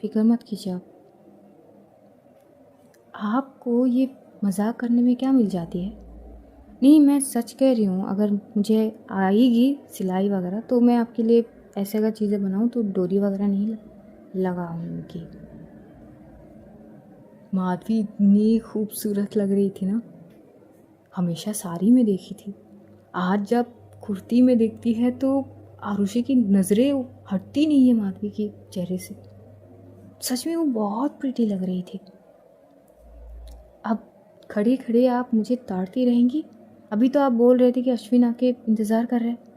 [SPEAKER 1] फिक्र मत कीजिए आप। आपको ये मजाक करने में क्या मिल जाती है? नहीं मैं सच कह रही हूँ, अगर मुझे आएगी सिलाई वगैरह तो मैं आपके लिए ऐसे अगर चीज़ें बनाऊँ तो डोरी वगैरह नहीं लगाऊंगी। माधवी इतनी खूबसूरत लग रही थी ना, हमेशा साड़ी में देखी थी, आज जब कुर्ती में देखती है तो आरुषि की नज़रें हटती नहीं है माधवी के चेहरे से। सच में वो बहुत प्रीटी लग रही थी। अब खड़े खड़े आप मुझे ताड़ती रहेंगी? अभी तो आप बोल रहे थे कि अश्विन आके इंतज़ार कर रहे हैं।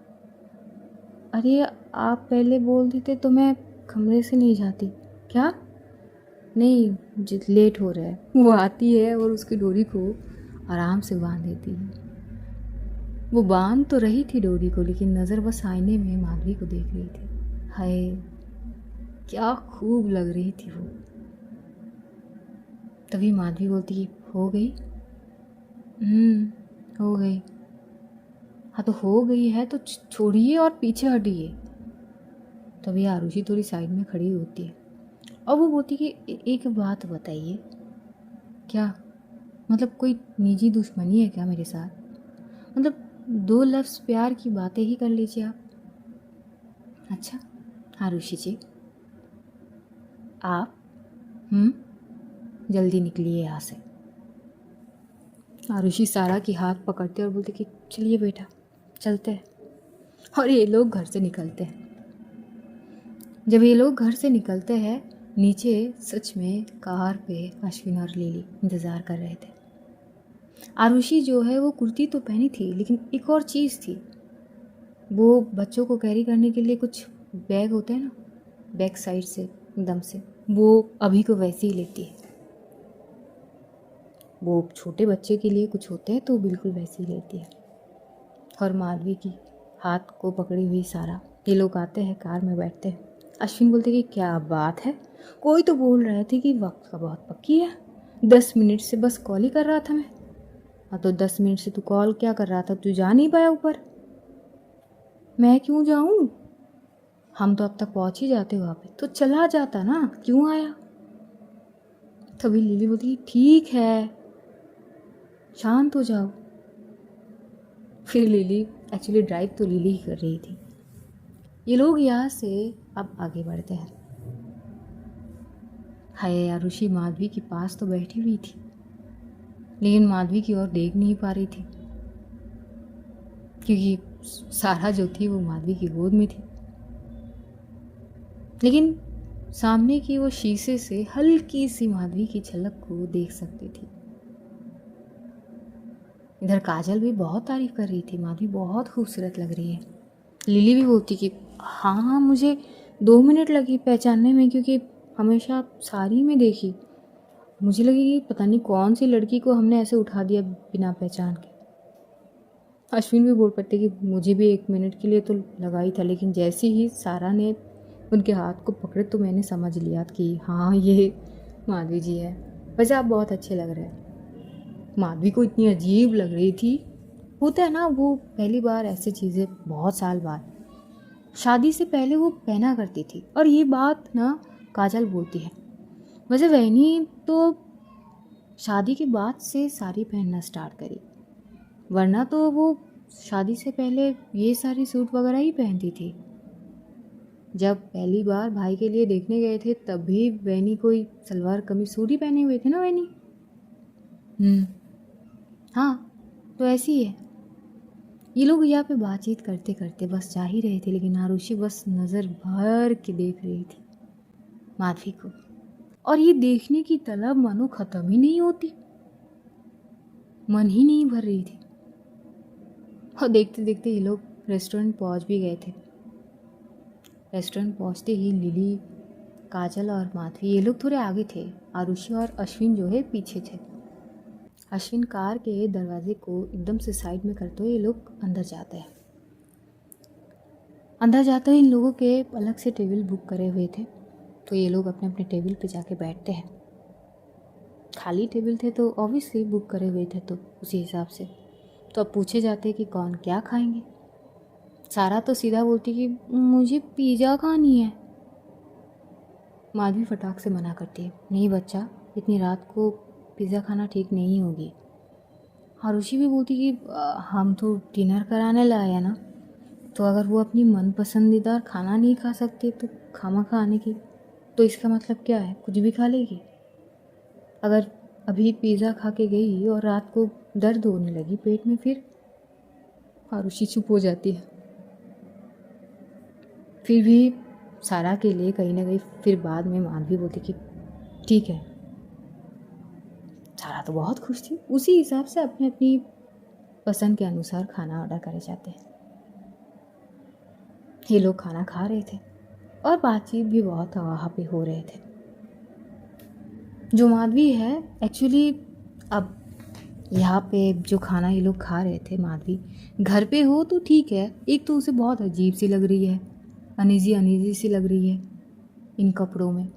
[SPEAKER 1] अरे आप पहले बोल देते तो मैं कमरे से नहीं जाती। क्या? नहीं, लेट हो रहा है। वो आती है और उसकी डोरी को आराम से बांध देती है। वो बांध तो रही थी डोरी को, लेकिन नज़र बस आईने में माधवी को देख रही थी। हाय, क्या खूब लग रही थी वो। तभी माधवी बोलती कि हो गई? हो गई। हाँ तो हो गई है तो छोड़िए और पीछे हटिए। तभी आरुषि थोड़ी साइड में खड़ी होती है और वो बोलती कि एक बात बताइए। क्या? मतलब कोई निजी दुश्मनी है क्या मेरे साथ? मतलब 2 लफ्ज़ प्यार की बातें ही कर लीजिए आप। अच्छा आरुषि जी, आप जल्दी निकलिए यहाँ से। आरुषि सारा की हाथ पकड़ते और बोलते कि चलिए बेटा चलते हैं। और ये लोग घर से निकलते हैं। जब ये लोग घर से निकलते हैं, नीचे सच में कार पे अश्विन और लिली इंतज़ार कर रहे थे। आरुषि जो है वो कुर्ती तो पहनी थी, लेकिन एक और चीज़ थी। वो बच्चों को कैरी करने के लिए कुछ बैग होते हैं ना, बैक साइड से एकदम से, वो अभी को वैसे ही लेती है। वो छोटे बच्चे के लिए कुछ होते हैं तो बिल्कुल वैसे ही लेती है। और माधवी की हाथ को पकड़ी हुई सारा, ये लोग आते हैं, कार में बैठते हैं। अश्विन बोलते कि क्या बात है, कोई तो बोल रहे थे कि वक्त का बहुत पक्की है। 10 मिनट से बस कॉल ही कर रहा था मैं। हाँ तो 10 मिनट से तू कॉल क्या कर रहा था? तू जा नहीं पाया ऊपर? मैं क्यों जाऊँ? हम तो अब तक पहुँच ही जाते वहाँ पे। तो चला जाता ना, क्यों आया? तभी लिली बोलती ठीक है, शांत हो जाओ। फिर लिली, एक्चुअली ड्राइव तो लिली ही कर रही थी। ये लोग यहाँ से अब आगे बढ़ते हैं। हाय, आरुषि माधवी के पास तो बैठी हुई थी, लेकिन माधवी की ओर देख नहीं पा रही थी, क्योंकि सारा जो थी वो माधवी की गोद में थी। लेकिन सामने की वो शीशे से हल्की सी माधवी की झलक को देख सकती थी। इधर काजल भी बहुत तारीफ कर रही थी, माधवी बहुत खूबसूरत लग रही है। लिली भी बोलती कि हाँ मुझे 2 मिनट लगी पहचानने में, क्योंकि हमेशा साड़ी में देखी। मुझे लगी कि पता नहीं कौन सी लड़की को हमने ऐसे उठा दिया बिना पहचान के। अश्विन भी बोल पड़ते कि मुझे भी 1 मिनट के लिए तो लगा ही था, लेकिन जैसे ही सारा ने उनके हाथ को पकड़े तो मैंने समझ लिया कि हाँ ये माधवी जी है। वैसे आप बहुत अच्छे लग रहे हैं। माधवी को इतनी अजीब लग रही थी। होता है ना, वो पहली बार ऐसी चीज़ें बहुत साल बाद, शादी से पहले वो पहना करती थी। और ये बात ना काजल बोलती है। वैसे वैनी तो शादी के बाद से साड़ी पहनना स्टार्ट करी, वरना तो वो शादी से पहले ये सारी सूट वगैरह ही पहनती थी। जब पहली बार भाई के लिए देखने गए थे तब भी वैनी कोई सलवार कमीज सूट ही पहने हुए थे ना वैनी। हाँ तो ऐसी है। ये लोग यहाँ पे बातचीत करते करते बस जा ही रहे थे, लेकिन आरुषि बस नज़र भर के देख रही थी माधवी को। और ये देखने की तलब मानो ख़त्म ही नहीं होती, मन ही नहीं भर रही थी। और देखते देखते ये लोग रेस्टोरेंट पहुँच भी गए थे। रेस्टोरेंट पहुँचते ही लिली, काजल और माधवी ये लोग थोड़े आगे थे, आरुषि और अश्विन जो है पीछे थे। अश्विन कार के दरवाजे को एकदम से साइड में करते हुए ये लोग अंदर जाते हैं। अंदर जाते ही इन लोगों के अलग से टेबल बुक करे हुए थे, तो ये लोग अपने अपने टेबल पे जाके बैठते हैं। खाली टेबल थे तो ऑब्वियसली बुक करे हुए थे, तो उसी हिसाब से तो अब पूछे जाते कि कौन क्या खाएंगे। सारा तो सीधा बोलती कि मुझे पिज़्ज़ा खानी है। माधवी फटाक से मना करती है, नहीं बच्चा, इतनी रात को पिज़्ज़ा खाना ठीक नहीं होगी। आरुषि भी बोलती कि हम तो डिनर कराने लाए हैं ना। तो अगर वो अपनी मन पसंदीदा खाना नहीं खा सकती तो खामखा आने की, तो इसका मतलब क्या है, कुछ भी खा लेगी। अगर अभी पिज़्ज़ा खा के गई और रात को दर्द होने लगी पेट में, फिर आरुषि चुप हो जाती है। फिर भी सारा के लिए कहीं ना कहीं फिर बाद में मानवी बोलती कि ठीक है। सारा तो बहुत खुश थी, उसी हिसाब से अपने अपनी पसंद के अनुसार खाना ऑर्डर करे जाते हैं। ये लोग खाना खा रहे थे और बातचीत भी बहुत वहाँ पे हो रहे थे। जो माधवी है एक्चुअली, अब यहाँ पे जो खाना ये लोग खा रहे थे, माधवी घर पे हो तो ठीक है, एक तो उसे बहुत अजीब सी लग रही है, अनीजी अनीजी सी लग रही है इन कपड़ों में,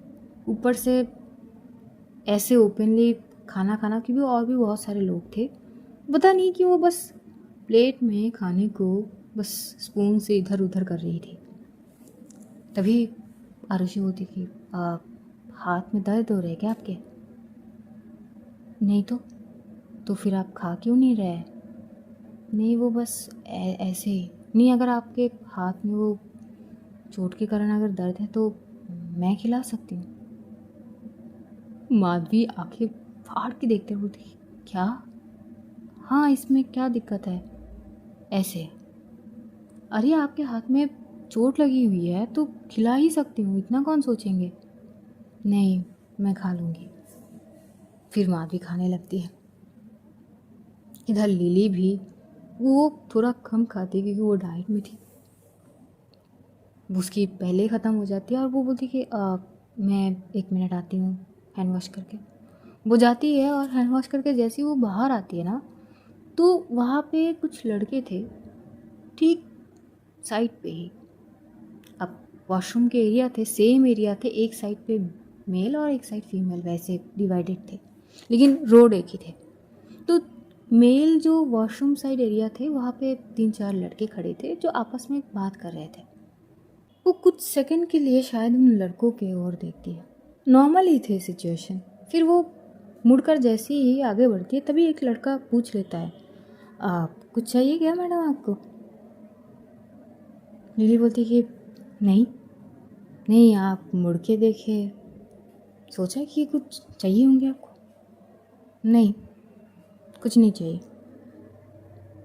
[SPEAKER 1] ऊपर से ऐसे ओपनली खाना खाना, क्योंकि और भी बहुत सारे लोग थे। पता नहीं कि वो बस प्लेट में खाने को बस स्पून से इधर उधर कर रही थी। तभी आरुषि बोलती कि हाथ में दर्द हो रहा है क्या आपके? नहीं तो फिर आप खा क्यों नहीं रहे? नहीं वो बस ऐसे ही। नहीं, अगर आपके हाथ में वो चोट के कारण अगर दर्द है तो मैं खिला सकती हूँ। माधवी आंखें फाड़ के देखते हुए बोलती क्या? हाँ, इसमें क्या दिक्कत है? ऐसे, अरे आपके हाथ में चोट लगी हुई है तो खिला ही सकती हूँ, इतना कौन सोचेंगे। नहीं, मैं खा लूँगी। फिर माधवी खाने लगती है। इधर लिली भी, वो थोड़ा कम खाती क्योंकि वो डाइट में थी, उसकी पहले ख़त्म हो जाती है और वो बोलती कि मैं 1 मिनट आती हूँ हैंड वॉश करके। वो जाती है और हैंड वॉश करके जैसे ही वो बाहर आती है ना, तो वहाँ पे कुछ लड़के थे ठीक साइड पे ही। अब वॉशरूम के एरिया थे, सेम एरिया थे, एक साइड पे मेल और एक साइड फीमेल, वैसे डिवाइडेड थे, लेकिन रोड एक ही थे। तो मेल जो वॉशरूम साइड एरिया थे, वहाँ पे 3-4 लड़के खड़े थे जो आपस में बात कर रहे थे। वो कुछ सेकंड के लिए शायद उन लड़कों के ओर देखती है, नॉर्मल ही थे सिचुएशन। फिर वो मुड़कर जैसे ही आगे बढ़ती है, तभी एक लड़का पूछ लेता है, आप कुछ चाहिए क्या मैडम आपको? लिली बोलती कि नहीं नहीं, आप मुड़ के देखे, सोचा कि कुछ चाहिए होंगे आपको। नहीं, कुछ नहीं चाहिए।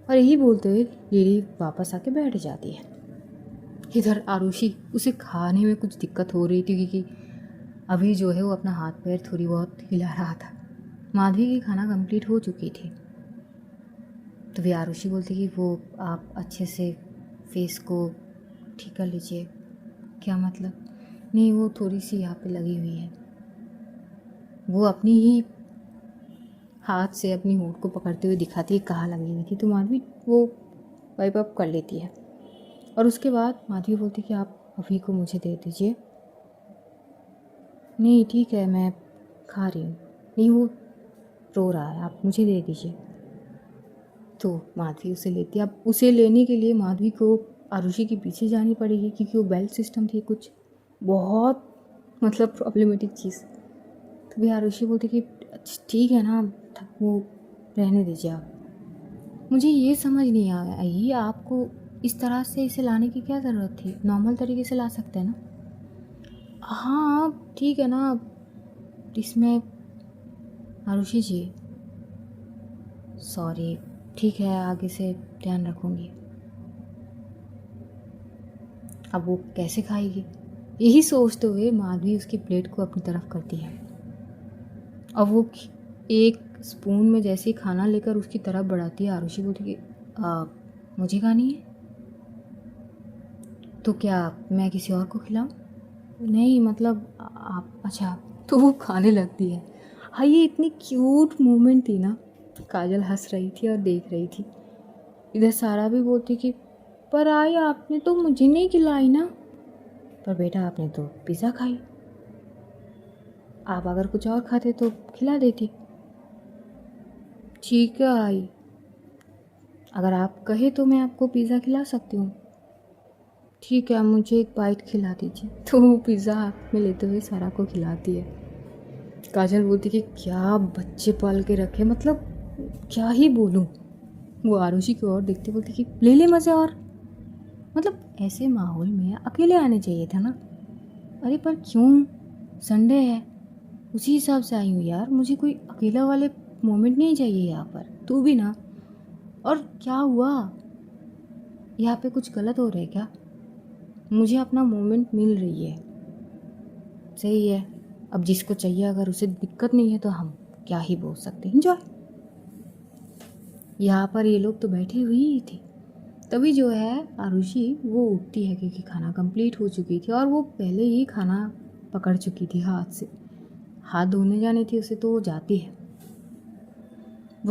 [SPEAKER 1] और यही बोलते हुए लिली वापस आके बैठ जाती है। इधर आरुषि, उसे खाने में कुछ दिक्कत हो रही थी क्योंकि अभी जो है वो अपना हाथ पैर थोड़ी बहुत हिला रहा था। माधवी की खाना कंप्लीट हो चुकी थी। तो भी आरुषि बोलती कि वो आप अच्छे से फेस को ठीक कर लीजिए। क्या मतलब? नहीं, वो थोड़ी सी यहाँ पे लगी हुई है। वो अपनी ही हाथ से अपनी होंठ को पकड़ते हुए दिखाती है कहाँ लगी हुई थी। तो माधवी वो वाइप अप कर लेती है और उसके बाद माधवी बोलती कि आप अभी को मुझे दे दीजिए। नहीं ठीक है, मैं खा रही हूँ। नहीं, वो रो रहा है, आप मुझे दे दीजिए। तो माधवी उसे लेती है। अब उसे लेने के लिए माधवी को आरुषि के पीछे जानी पड़ेगी क्योंकि वो बेल्ट सिस्टम थी, कुछ बहुत मतलब प्रॉब्लमेटिक चीज़। तो भी आरुषि बोलती कि ठीक है ना, वो रहने दीजिए आप। मुझे ये समझ नहीं आई आपको इस तरह से इसे लाने की क्या ज़रूरत थी, नॉर्मल तरीके से ला सकते हैं ना। हाँ ठीक है ना, इसमें आरुषि जी सॉरी, ठीक है आगे से ध्यान रखूँगी। अब वो कैसे खाएगी, यही सोचते हुए माधवी उसकी प्लेट को अपनी तरफ करती है और वो एक स्पून में जैसे ही खाना लेकर उसकी तरफ बढ़ाती है। आरुषि बोलती कि मुझे खानी है तो क्या मैं किसी और को खिलाऊं? नहीं मतलब आप, अच्छा। तो वो खाने लगती है। हाँ, ये इतनी क्यूट मोमेंट थी ना। काजल हंस रही थी और देख रही थी। इधर सारा भी बोलती कि पर आई आपने तो मुझे नहीं खिलाई ना। पर बेटा आपने तो पिज़्ज़ा खाई, आप अगर कुछ और खाते तो खिला देती। ठीक है आई, अगर आप कहे तो मैं आपको पिज़्ज़ा खिला सकती हूँ। ठीक है, मुझे एक बाइट खिला दीजिए। तो वो पिज़्ज़ा हाथ में लेते हुए सारा को खिलाती है। काजल बोलती कि क्या बच्चे पाल के रखे, मतलब क्या ही बोलूँ। वो आरुषि की ओर देखते बोलती कि ले ले मज़े और। मतलब ऐसे माहौल में अकेले आने चाहिए था ना। अरे पर क्यों, संडे है, उसी हिसाब से आई हूँ यार। मुझे कोई अकेला वाले मोमेंट नहीं चाहिए यहाँ पर, तू भी ना। और क्या हुआ, यहाँ पे कुछ गलत हो रहा है क्या? मुझे अपना मोमेंट मिल रही है, सही है। अब जिसको चाहिए अगर उसे दिक्कत नहीं है तो हम क्या ही बोल सकते हैं, एंजॉय। यहाँ पर ये लोग तो बैठी हुई ही थी। तभी जो है आरुषि वो उठती है क्योंकि खाना कंप्लीट हो चुकी थी और वो पहले ही खाना पकड़ चुकी थी हाथ से। हाथ धोने जानी थी उसे तो वो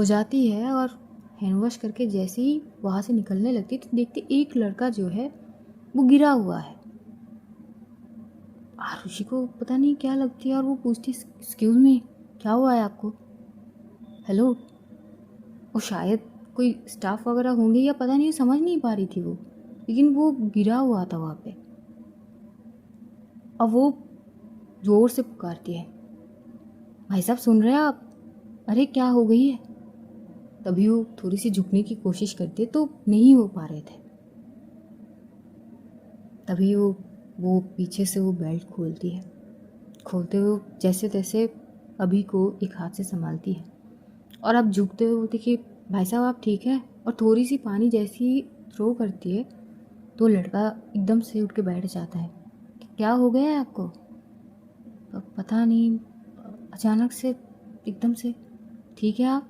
[SPEAKER 1] जाती है और हैंड वॉश करके जैसे ही वहाँ से निकलने लगती तो देखती एक लड़का जो है वो गिरा हुआ है। आरुषि को पता नहीं क्या लगती है और वो पूछती, एक्सक्यूज़ मी, क्या हुआ है आपको? हेलो। वो शायद कोई स्टाफ वगैरह होंगे या पता नहीं, समझ नहीं पा रही थी वो, लेकिन वो गिरा हुआ था वहाँ पे। अब वो ज़ोर से पुकारती है, भाई साहब सुन रहे हैं आप? अरे क्या हो गई है? तभी वो थोड़ी सी झुकने की कोशिश करती है तो नहीं हो पा रहे थे। तभी वो पीछे से वो बेल्ट खोलती है। खोलते हुए जैसे तैसे अभी को एक हाथ से संभालती है और अब झुकते हुए बोलती कि भाई साहब आप ठीक है? और थोड़ी सी पानी जैसी ही थ्रो करती है तो लड़का एकदम से उठ के बैठ जाता है। क्या हो गया है आपको? पता नहीं, अचानक से एकदम से। ठीक है आप?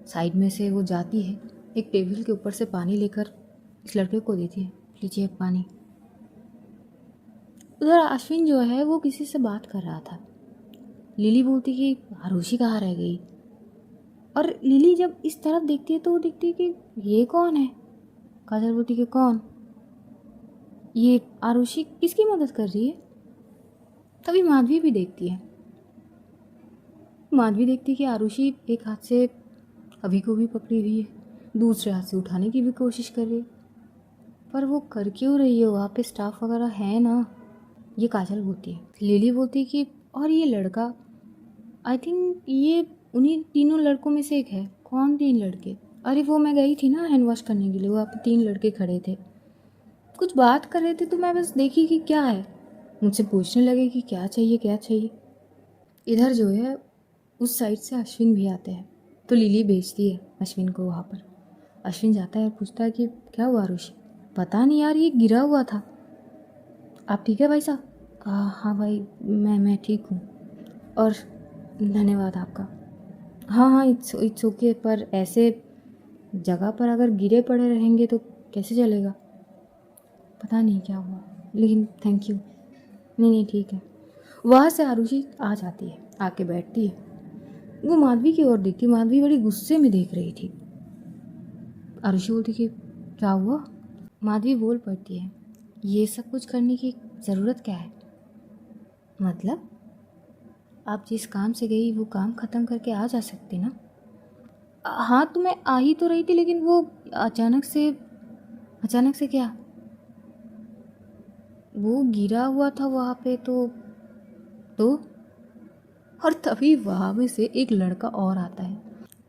[SPEAKER 1] साइड में से वो जाती है, एक टेबल के ऊपर से पानी लेकर इस लड़के को देती है, लीजिए पानी। उधर अश्विन जो है वो किसी से बात कर रहा था। लिली बोलती कि आरुषि कहाँ रह गई? और लिली जब इस तरफ देखती है तो वो देखती है कि ये कौन है। काजल बोलती कि कौन? ये आरुषि किसकी मदद कर रही है? तभी माधवी भी देखती है। माधवी देखती है कि आरुषि एक हाथ से अभी को भी पकड़ी हुई है, दूसरे हाथ से उठाने की भी कोशिश कर रही है। पर वो कर क्यों रही है? वहाँ पे स्टाफ वगैरह है ना। ये काजल बोलती है। लिली बोलती है कि और ये लड़का, आई थिंक ये उन्हीं तीनों लड़कों में से एक है। कौन 3 लड़के? अरे वो मैं गई थी ना हैंड वॉश करने के लिए, वहाँ पे 3 लड़के खड़े थे, कुछ बात कर रहे थे तो मैं बस देखी कि क्या है। मुझसे पूछने लगे कि क्या चाहिए क्या चाहिए। इधर जो है उस साइड से अश्विन भी आते हैं तो लिली भेजती है अश्विन को वहाँ पर। अश्विन जाता है और पूछता है कि क्या हुआ आरुषि? पता नहीं यार, ये गिरा हुआ था। आप ठीक है भाई साहब? हाँ भाई, मैं ठीक हूँ और धन्यवाद आपका। हाँ हाँ, इट्स ओके, पर ऐसे जगह पर अगर गिरे पड़े रहेंगे तो कैसे चलेगा? पता नहीं क्या हुआ, लेकिन थैंक यू। नहीं नहीं ठीक है। वहाँ से आरुषि आ जाती है, आके बैठती है। वो माधवी की ओर देखती, माधवी बड़ी गुस्से में देख रही थी। आरुषि बोलती कि क्या हुआ? माधवी बोल पड़ती है, ये सब कुछ करने की ज़रूरत क्या है? मतलब आप जिस काम से गई वो काम ख़त्म करके आ जा सकती ना। हाँ तो मैं आ ही तो रही थी, लेकिन वो अचानक से क्या? वो गिरा हुआ था वहाँ पे तो और तभी वहाँ में से एक लड़का और आता है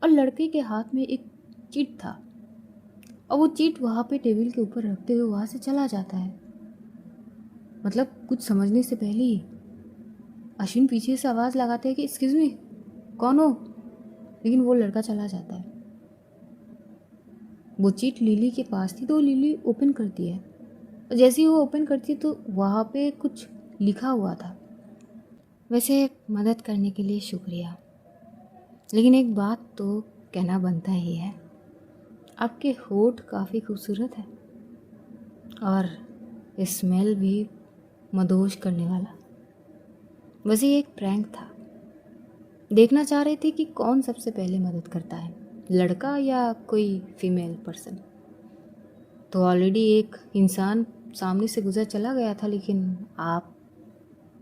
[SPEAKER 1] और लड़के के हाथ में एक चिट था और वो चिट वहाँ पे टेबल के ऊपर रखते हुए वहाँ से चला जाता है। मतलब कुछ समझने से पहले ही अश्विन पीछे से आवाज़ लगाते हैं कि एक्सक्यूज़ मी, कौन हो? लेकिन वो लड़का चला जाता है। वो चिट लिली के पास थी तो लिली ओपन करती है और जैसे ही वो ओपन करती है तो वहाँ पे कुछ लिखा हुआ था, वैसे मदद करने के लिए शुक्रिया, लेकिन एक बात तो कहना बनता ही है, आपके होठ काफ़ी खूबसूरत है और स्मेल भी मदहोश करने वाला। वैसे ये एक प्रैंक था, देखना चाह रहे थे कि कौन सबसे पहले मदद करता है, लड़का या कोई फीमेल पर्सन। तो ऑलरेडी एक इंसान सामने से गुजर चला गया था, लेकिन आप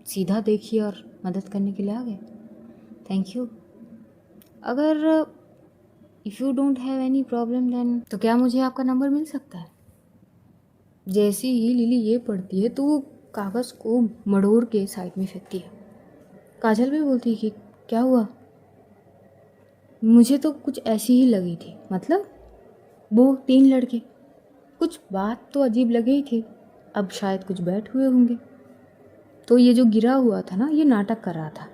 [SPEAKER 1] सीधा देखिए और मदद करने के लिए आ गए। Thank you. अगर if you don't have any problem then, तो क्या मुझे आपका नंबर मिल सकता है? जैसी ही लिली ये पढ़ती है तो वो कागज़ को मड़ोड़ के साइड में फेंकती है। काजल भी बोलती है कि क्या हुआ? मुझे तो कुछ ऐसी ही लगी थी। मतलब वो 3 लड़के, कुछ बात तो अजीब लगे ही थी, अब शायद कुछ बैठ हुए होंगे। तो ये जो गिरा हुआ था ना, ये नाटक कर रहा था।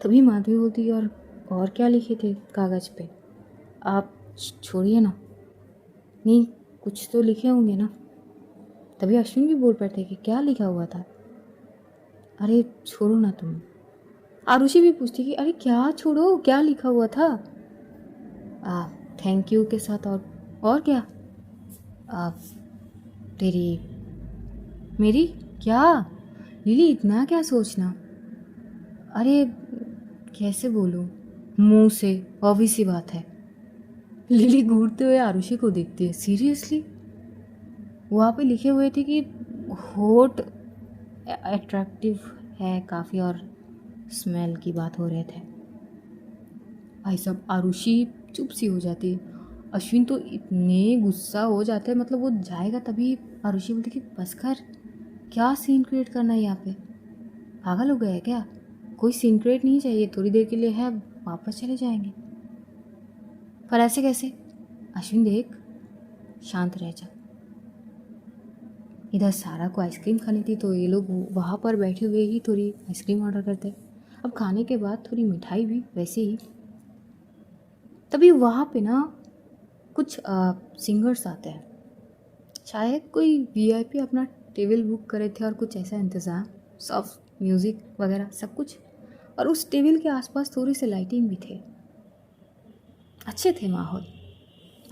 [SPEAKER 1] तभी माधवी बोलती, और क्या लिखे थे कागज़ पे? आप छोड़िए ना, नहीं कुछ तो लिखे होंगे ना। तभी अश्विन भी बोल पड़ते कि क्या लिखा हुआ था? अरे छोड़ो ना तुम। आरुषि भी पूछती कि अरे क्या छोड़ो, क्या लिखा हुआ था? थैंक यू के साथ और क्या? आ, तेरी मेरी क्या? लिली इतना क्या सोचना? अरे कैसे बोलूँ मुंह से, ऑब्वियस सी बात है। लिली घूरते हुए आरुषि को देखती है। सीरियसली? वहाँ पे लिखे हुए थे कि होठ अट्रैक्टिव है काफ़ी और स्मेल की बात हो रहे थे। भाई साहब, आरुषि चुप सी हो जाती है। अश्विन तो इतने गुस्सा हो जाते हैं, मतलब वो जाएगा तभी आरुषि बोलती कि बस कर, क्या सीन क्रिएट करना है यहाँ पे? पागल हो गया है क्या? कोई सीन क्रिएट नहीं चाहिए, थोड़ी देर के लिए है, वापस चले जाएंगे। पर ऐसे कैसे? अश्विन देख, शांत रह जा। इधर सारा को आइसक्रीम खानी थी, तो ये लोग वहाँ पर बैठे हुए ही थोड़ी आइसक्रीम ऑर्डर करते। अब खाने के बाद थोड़ी मिठाई भी वैसे ही। तभी वहाँ पे ना कुछ सिंगर्स आते हैं, शायद कोई वीआईपी अपना टेबल बुक करे थे और कुछ ऐसा इंतज़ाम, सब म्यूज़िक वगैरह सब कुछ। और उस टेबल के आसपास थोड़ी सी लाइटिंग भी थे, अच्छे थे माहौल।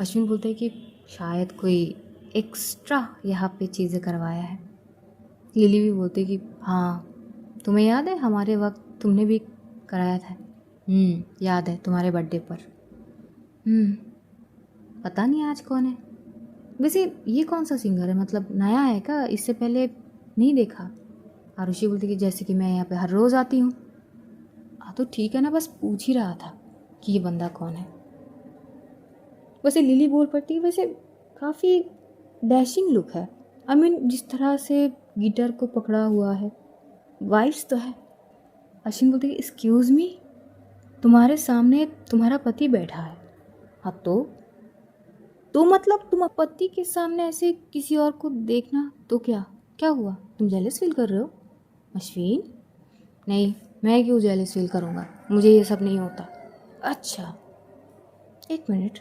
[SPEAKER 1] अश्विन बोलते हैं कि शायद कोई एक्स्ट्रा यहाँ पे चीज़ें करवाया है। लिली भी बोलते कि हाँ, तुम्हें याद है हमारे वक्त तुमने भी कराया था? याद है, तुम्हारे बर्थडे पर। पता नहीं आज कौन है। वैसे ये कौन सा सिंगर है, मतलब नया है क्या? इससे पहले नहीं देखा। आरुषि बोलती कि जैसे कि मैं यहाँ पे हर रोज़ आती हूँ। हाँ तो ठीक है ना, बस पूछ ही रहा था कि ये बंदा कौन है। वैसे लिली बोल पड़ती, वैसे काफ़ी डैशिंग लुक है। आई मीन जिस तरह से गिटार को पकड़ा हुआ है, वाइब्स तो है। अश्विन बोलती एक्सक्यूज़ मी, तुम्हारे सामने तुम्हारा पति बैठा है। हाँ तो मतलब तुम पति के सामने ऐसे किसी और को देखना, तो क्या क्या हुआ? तुम जेलस फील कर रहे हो? अश्विन, नहीं, मैं क्यों जेलस फील करूँगा, मुझे ये सब नहीं होता। अच्छा एक मिनट।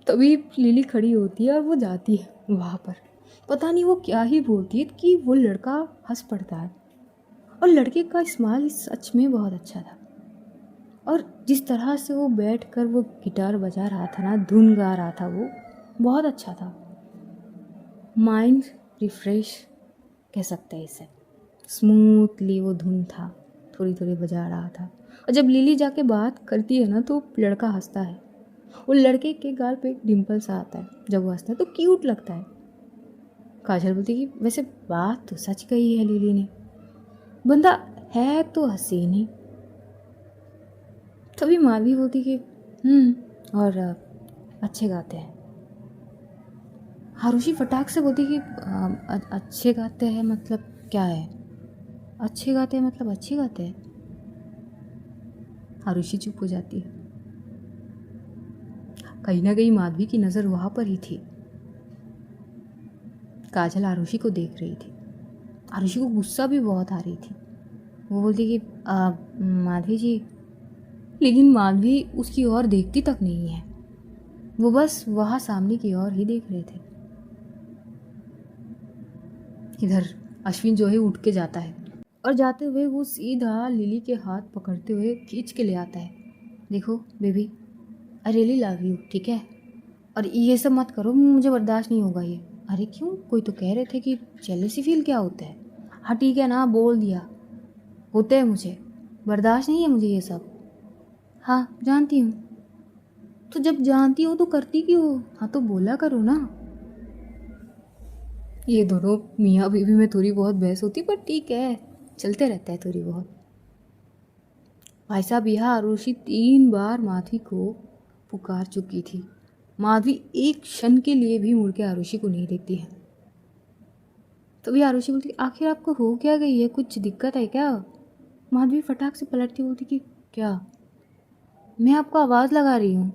[SPEAKER 1] तभी लिली खड़ी होती है और वो जाती है वहाँ पर। पता नहीं वो क्या ही बोलती है कि वो लड़का हंस पड़ता है। और लड़के का स्माइल सच में बहुत अच्छा था। और जिस तरह से वो बैठ कर वो गिटार बजा रहा था ना, धुन गा रहा था, वो बहुत अच्छा था। माइंड रिफ्रेश कह सकते हैं इसे। स्मूथली वो धुन था, थोड़ी थोड़ी बजा रहा था। और जब लिली जाके बात करती है ना, तो लड़का हंसता है। वो लड़के के गाल पे डिम्पल सा आता है, जब वो हंसता है तो क्यूट लगता है। काजल बोलती कि वैसे बात तो सच कही है लिली ने, बंदा है तो हसीन ही। तभी माधवी बोलती कि और अच्छे गाते हैं। हारुषि फटाक से बोलती कि अच्छे गाते हैं मतलब क्या है? अच्छे गाते हैं मतलब अच्छे गाते हैं। हारुषि चुप हो जाती है। कहीं ना कहीं माधवी की नज़र वहाँ पर ही थी। काजल आरुषि को देख रही थी। आरुषि को गुस्सा भी बहुत आ रही थी। वो बोलती कि माधवी जी, लेकिन माधवी उसकी ओर देखती तक नहीं है, वो बस वहाँ सामने की ओर ही देख रहे थे। इधर अश्विन जो है उठ के जाता है और जाते हुए वो सीधा लिली के हाथ पकड़ते हुए खींच के ले आता है। देखो baby, I really love you, ठीक है? और ये सब मत करो, मुझे बर्दाश्त नहीं होगा ये। अरे क्यों? कोई तो कह रहे थे कि जेलसी फील क्या होता है। हाँ ठीक है ना, बोल दिया, होते हैं मुझे, बर्दाश्त नहीं है मुझे ये सब। हाँ जानती हूँ, तो जब जानती हो तो करती क्यों हो? हाँ तो बोला करो ना। ये दोनों मियाँ बीवी में थोड़ी बहुत बहस होती, पर ठीक है, चलते रहता है थोड़ी बहुत। भाई साहब, यह आरुषि 3 बार माधवी को पुकार चुकी थी। माधवी एक क्षण के लिए भी मुड़ के आरुषि को नहीं देखती है। तभी आरुषि बोलती आखिर आपको हो क्या गई है, कुछ दिक्कत है क्या? माधवी फटाक से पलटती बोलती कि क्या? मैं आपको आवाज़ लगा रही हूँ,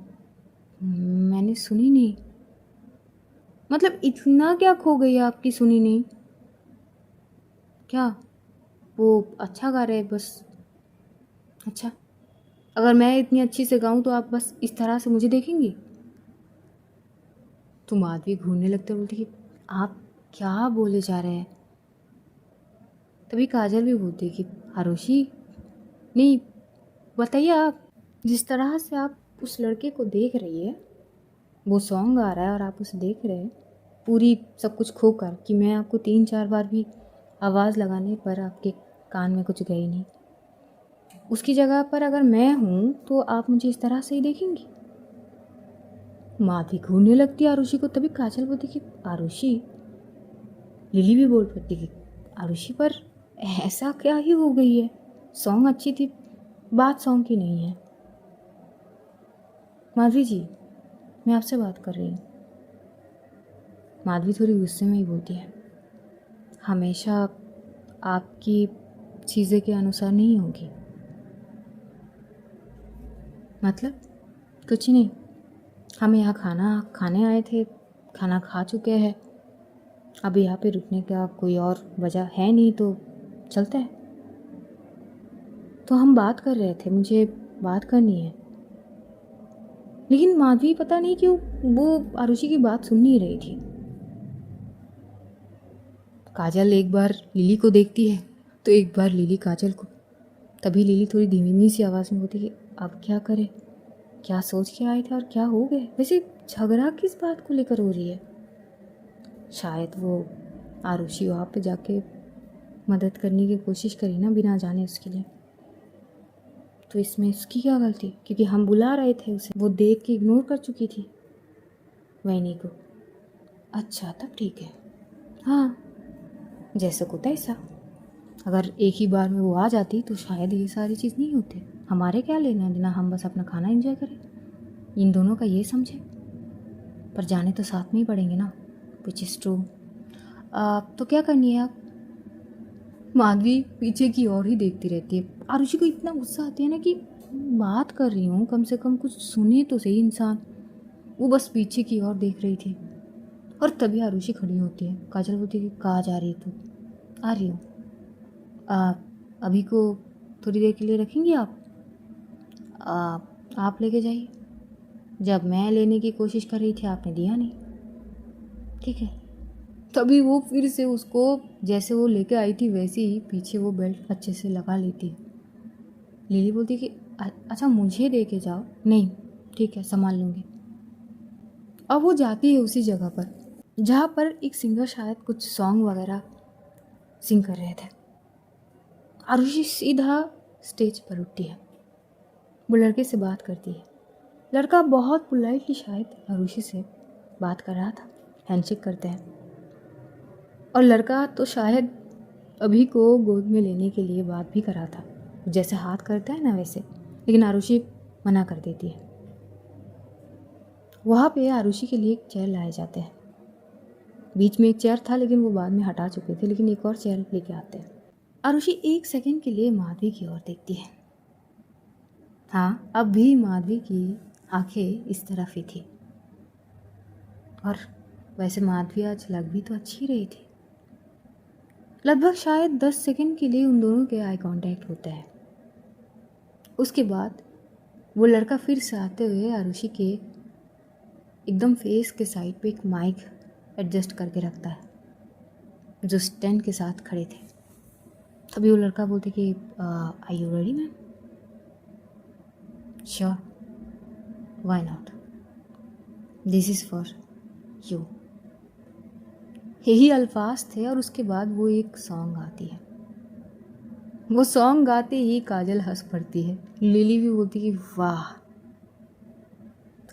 [SPEAKER 1] मैंने सुनी नहीं। मतलब इतना क्या खो गई आपकी सुनी नहीं? क्या वो अच्छा गा रहे बस? अच्छा, अगर मैं इतनी अच्छी से गाऊं तो आप बस इस तरह से मुझे देखेंगी? तो माधवी घूरने लगते बोलती कि आप क्या बोले जा रहे हैं। तभी काजल भी बोलती है कि आरुषि, नहीं, बताइए आप जिस तरह से आप उस लड़के को देख रही है, वो सॉन्ग आ रहा है और आप उसे देख रहे हैं पूरी सब कुछ खोकर, कि मैं आपको 3-4 बार भी आवाज़ लगाने पर आपके कान में कुछ गई नहीं। उसकी जगह पर अगर मैं हूँ तो आप मुझे इस तरह से ही देखेंगी? माधवी घूरने लगती है आरुषि को। तभी काजल बोलती कि आरुषि, लिली भी बोल पड़ती कि आरुषि पर ऐसा क्या ही हो गई है? सॉन्ग अच्छी थी, बात सॉन्ग की नहीं है। माधवी जी, मैं आपसे बात कर रही हूँ। माधवी थोड़ी गुस्से में ही बोलती है, हमेशा आपकी चीज़ें के अनुसार नहीं होगी। मतलब कुछ नहीं, हम यहाँ खाना खाने आए थे, खाना खा चुके हैं, अब यहाँ पे रुकने का कोई और वजह है नहीं, तो चलते हैं। तो हम बात कर रहे थे, मुझे बात करनी है। लेकिन माधवी पता नहीं क्यों वो आरुषि की बात सुन नहीं रही थी। काजल एक बार लिली को देखती है तो एक बार लिली काजल को। तभी लिली थोड़ी धीमी सी आवाज़ में बोलती है, अब क्या करें, क्या सोच के आए थे और क्या हो गए? वैसे झगड़ा किस बात को लेकर हो रही है? शायद वो आरुषि वहाँ पे जाके मदद करने की कोशिश करी ना, बिना जाने उसके लिए। तो इसमें उसकी क्या गलती? क्योंकि हम बुला रहे थे उसे, वो देख के इग्नोर कर चुकी थी वैनी को। अच्छा, तब ठीक है। हाँ, जैसा को तैसा। अगर एक ही बार में वो आ जाती तो शायद ये सारी चीज़ नहीं होती। हमारे क्या लेना देना, हम बस अपना खाना एंजॉय करें, इन दोनों का ये समझे। पर जाने तो साथ में ही पड़ेंगे ना, विच इज़ ट्रू। तो क्या करनी है आप? माधवी पीछे की ओर ही देखती रहती है। आरुषि को इतना गुस्सा आती है ना कि बात कर रही हूँ, कम से कम कुछ सुने तो सही इंसान। वो बस पीछे की ओर देख रही थी। और तभी आरुषि खड़ी होती है। काजल बोलती है कि कहाँ जा रही है तू? आ रही हूँ। अभी को थोड़ी देर के लिए रखेंगी आप? आप लेके जाइए। जब मैं लेने की कोशिश कर रही थी आपने दिया नहीं, ठीक है। तभी वो फिर से उसको जैसे वो लेके आई थी वैसे ही पीछे वो बेल्ट अच्छे से लगा लेती है। लिली बोलती कि अच्छा मुझे दे के जाओ। नहीं, ठीक है, संभाल लूँगी। अब वो जाती है उसी जगह पर जहाँ पर एक सिंगर शायद कुछ सॉन्ग वगैरह सिंग कर रहे थे। आरुषि सीधा स्टेज पर उठती है, वो लड़के से बात करती है। लड़का बहुत पोलाइटली शायद आरुषि से बात कर रहा था, हैंडशेक करते हैं। और लड़का तो शायद अभी को गोद में लेने के लिए बात भी कर रहा था, जैसे हाथ करता है ना वैसे। लेकिन आरुषि मना कर देती है। वहाँ पे आरुषि के लिए एक चेयर लाए जाते हैं। बीच में एक चेयर था लेकिन वो बाद में हटा चुके थे, लेकिन एक और चेयर लेके आते हैं। आरुषि 1 सेकंड के लिए माधवी की ओर देखती है। हाँ, अब भी माधवी की आंखें इस तरफ ही थी। और वैसे माधवी आज लग भी तो अच्छी रही थी। लगभग शायद 10 सेकंड के लिए उन दोनों के आई कांटेक्ट होता है। उसके बाद वो लड़का फिर से आते हुए आरुषि के एकदम फेस के साइड पे एक माइक एडजस्ट करके रखता है, जो स्टैंड के साथ खड़े थे। तभी वो लड़का बोलते कि are you ready ma'am? Sure, why not, this is for you. यही अल्फाज थे और उसके बाद वो एक सॉन्ग गाती है। वो सॉन्ग गाते ही काजल हंस पड़ती है। लिली भी बोलती कि वाह।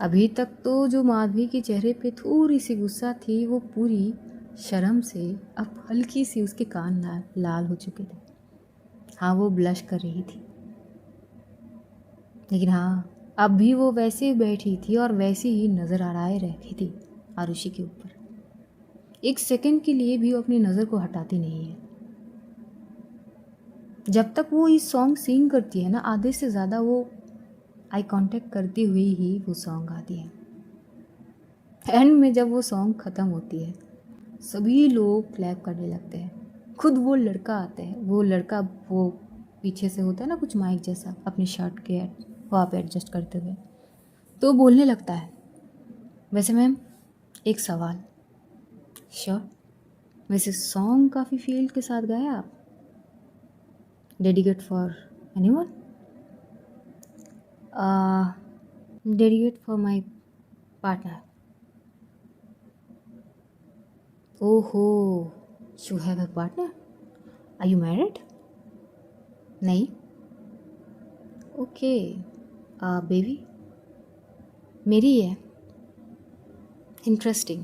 [SPEAKER 1] अभी तक तो जो माधवी के चेहरे पे थोड़ी सी गुस्सा थी वो पूरी शर्म से अब हल्की सी उसके कान लाल हो चुके थे। हाँ, वो ब्लश कर रही थी, लेकिन हाँ अब भी वो वैसे बैठी थी और वैसे ही नज़र आड़ाए रखी थी आरुषि के ऊपर। 1 सेकंड के लिए भी वो अपनी नज़र को हटाती नहीं है। जब तक वो इस सॉन्ग सिंग करती है ना, आधे से ज़्यादा वो आई कांटेक्ट करती हुई ही वो सॉन्ग गाती है। एंड में जब वो सॉन्ग ख़त्म होती है सभी लोग क्लैप करने लगते हैं। खुद वो लड़का आता है, वो लड़का वो पीछे से होता है ना कुछ माइक जैसा अपनी शर्ट के वहाँ पे एडजस्ट करते हुए, तो बोलने लगता है, वैसे मैम एक सवाल, श्योर, वैसे सॉन्ग काफ़ी फील के साथ गाया आप, dedicate for anyone? Dedicate for my partner. ओहो, you have a partner, are you married? नहीं, ओके, बेबी मेरी है, इंटरेस्टिंग।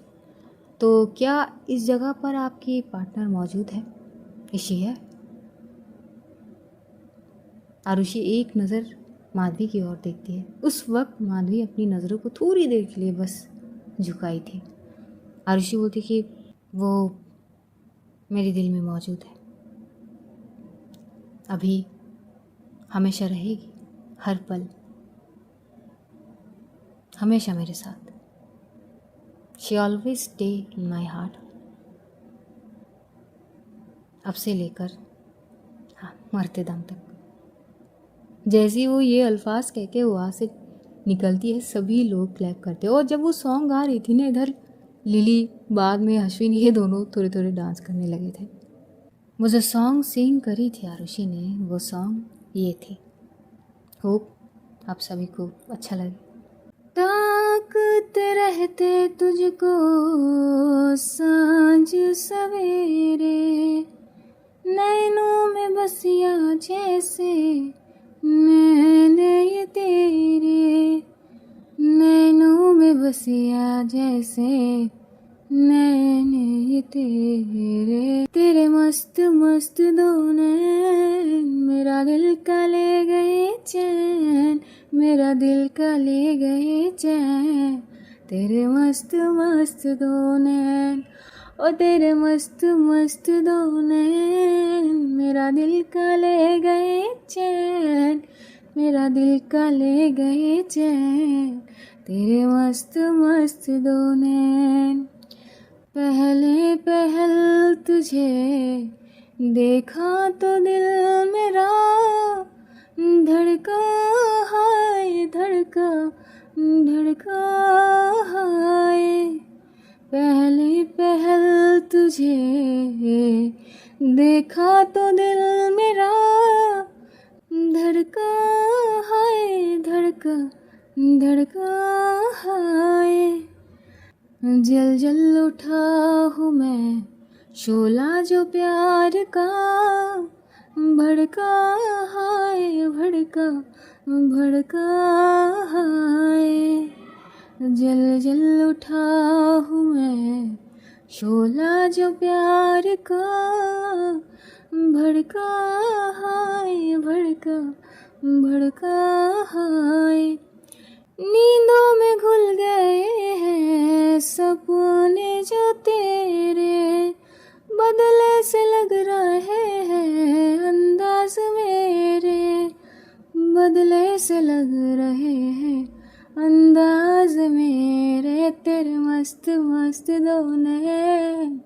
[SPEAKER 1] तो क्या इस जगह पर आपकी पार्टनर मौजूद है? इशी है? आरुषि एक नज़र माधवी की ओर देखती है। उस वक्त माधवी अपनी नज़रों को थोड़ी देर के लिए बस झुकाई थी। आरुषि बोलती कि वो मेरे दिल में मौजूद है, अभी, हमेशा रहेगी, हर पल, हमेशा मेरे साथ। She always stay in my heart. अब से लेकर हाँ मरते दम तक। जैसे ही वो ये अल्फाज कह के वहाँ से निकलती है सभी लोग क्लैप करते हैं। और जब वो सॉन्ग गा रही थी ना, इधर लिली, बाद में अश्विन, ये दोनों थोड़े थोड़े डांस करने लगे थे। वो जो सॉन्ग सिंग करी थी आरुषि ने, वो सॉन्ग ये थी। होप आप सभी को अच्छा लगे। ताकते रहते तुझको सांझ सवेरे, नैनों में बसिया जैसे मैंने ये तेरे, नैनों में बसिया जैसे मैंने ये तेरे, तेरे मस्त मस्त दो नैन मेरा दिल का ले गए चैन, मेरा दिल का ले गए चैन, तेरे मस्त मस्त दो नैन, ओ तेरे मस्त मस्त दो नैन मेरा दिल का ले गए चैन, मेरा दिल का ले गए चैन, तेरे मस्त मस्त दो नैन। पहले पहल तुझे देखा तो दिल मेरा धड़का, हाय धड़का, धड़का हाय, पहले पहल तुझे देखा तो दिल मेरा धड़का, हाय धड़का, धड़का हाय, जल जल उठा हूँ मैं शोला जो प्यार का, भड़का हाय भड़का, भड़का हाय, जल जल उठा हूँ मैं शोला जो प्यार का, भड़का हाय भड़का, भड़का हाय, नींदों में घुल गए हैं सपने जो तेरे, बदले से लग रहे हैं अंदाज मेरे, बदले से लग रहे हैं अंदाज मेरे, तेरे मस्त मस्त दो नैन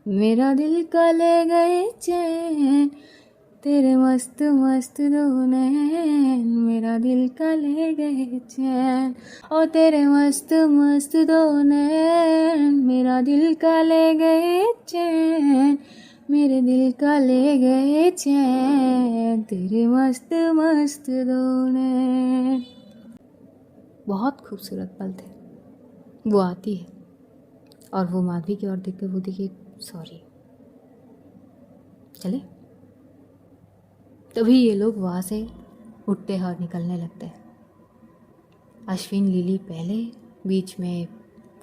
[SPEAKER 1] मेरा दिल का ले गए चैन, तेरे मस्त मस्त दो नैन मेरा दिल का ले गए चैन, और तेरे मस्त मस्त दो नैन मेरा दिल का ले गए चैन, मेरे दिल का ले गए चैन, तेरे मस्त मस्त दो नैन। बहुत खूबसूरत पल थे। वो आती है और वो माधवी की ओर देख कर बोलती कि सॉरी, चले। तभी ये लोग वहाँ से उठते हैं और निकलने लगते हैं। अश्विन, लिली पहले, बीच में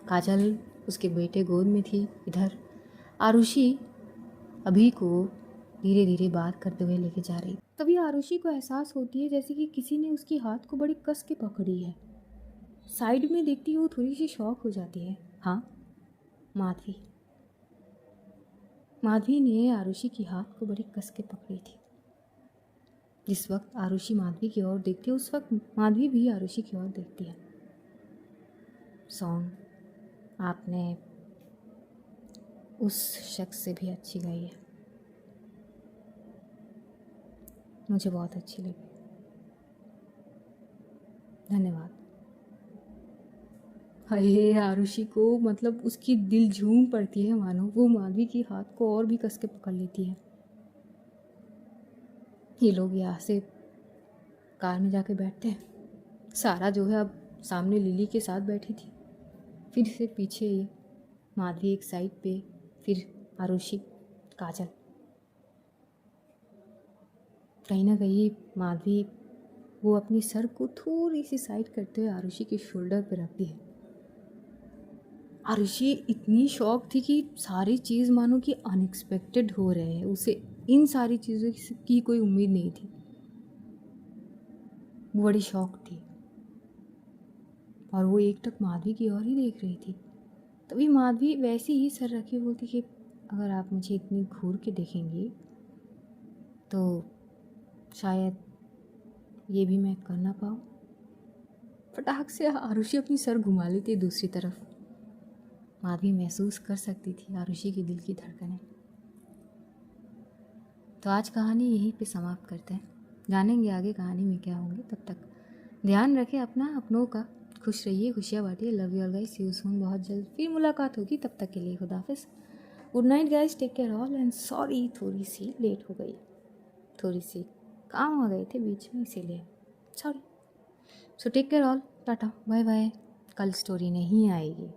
[SPEAKER 1] काजल उसके बेटे गोद में थी, इधर आरुषि अभी को धीरे धीरे बात करते हुए लेके जा रही। तभी आरुषि को एहसास होती है जैसे कि किसी ने उसके हाथ को बड़ी कस के पकड़ी है। साइड में देखती है वो थोड़ी सी शॉक हो जाती है। हाँ, माधवी। माधवी ने आरुषि की हाथ को बड़ी कस के पकड़ी थी। जिस वक्त आरुषि माधवी की ओर देखती है उस वक्त माधवी भी आरुषि की ओर देखती है। सॉन्ग आपने उस शख्स से भी अच्छी गाई है। मुझे बहुत अच्छी लगी। धन्यवाद। हाय, आरुषि को मतलब उसकी दिल झूम पड़ती है, मानो वो माधवी की हाथ को और भी कस के पकड़ लेती है। ये लोग यहाँ से कार में जाके बैठते हैं। सारा जो है अब सामने लिली के साथ बैठी थी, फिर से पीछे ये माधवी एक साइड पे, फिर आरुषि, काजल। कहीं ना कहीं माधवी वो अपनी सर को थोड़ी सी साइड करते हुए आरुषि के शोल्डर पे रखती है। आरुषि इतनी शॉक थी कि सारी चीज़ मानो कि अनएक्सपेक्टेड हो रहे हैं, उसे इन सारी चीज़ों की कोई उम्मीद नहीं थी। वो बड़ी शॉक थी और वो एकटक माधवी की ओर ही देख रही थी। तभी माधवी वैसे ही सर रखे बोलती कि अगर आप मुझे इतनी घूर के देखेंगी तो शायद ये भी मैं कर ना पाऊँ। फटाक से आरुषि अपनी सर घुमा लेती दूसरी तरफ। माधवी महसूस कर सकती थी आरुषि के दिल की धड़कनें। तो आज कहानी यहीं पे समाप्त करते हैं। जानेंगे आगे कहानी में क्या होंगे। तब तक ध्यान रखें अपना, अपनों का। खुश रहिए, खुशियाँ बांटिए। Love you all guys, see you soon. बहुत जल्द फिर मुलाकात होगी, तब तक के लिए खुदा हाफिज़। Good night guys, take care all and sorry थोड़ी सी लेट हो गई, थोड़ी सी काम आ गए थे बीच में, इसीलिए sorry. So take care all, tata bye bye. कल स्टोरी नहीं आएगी।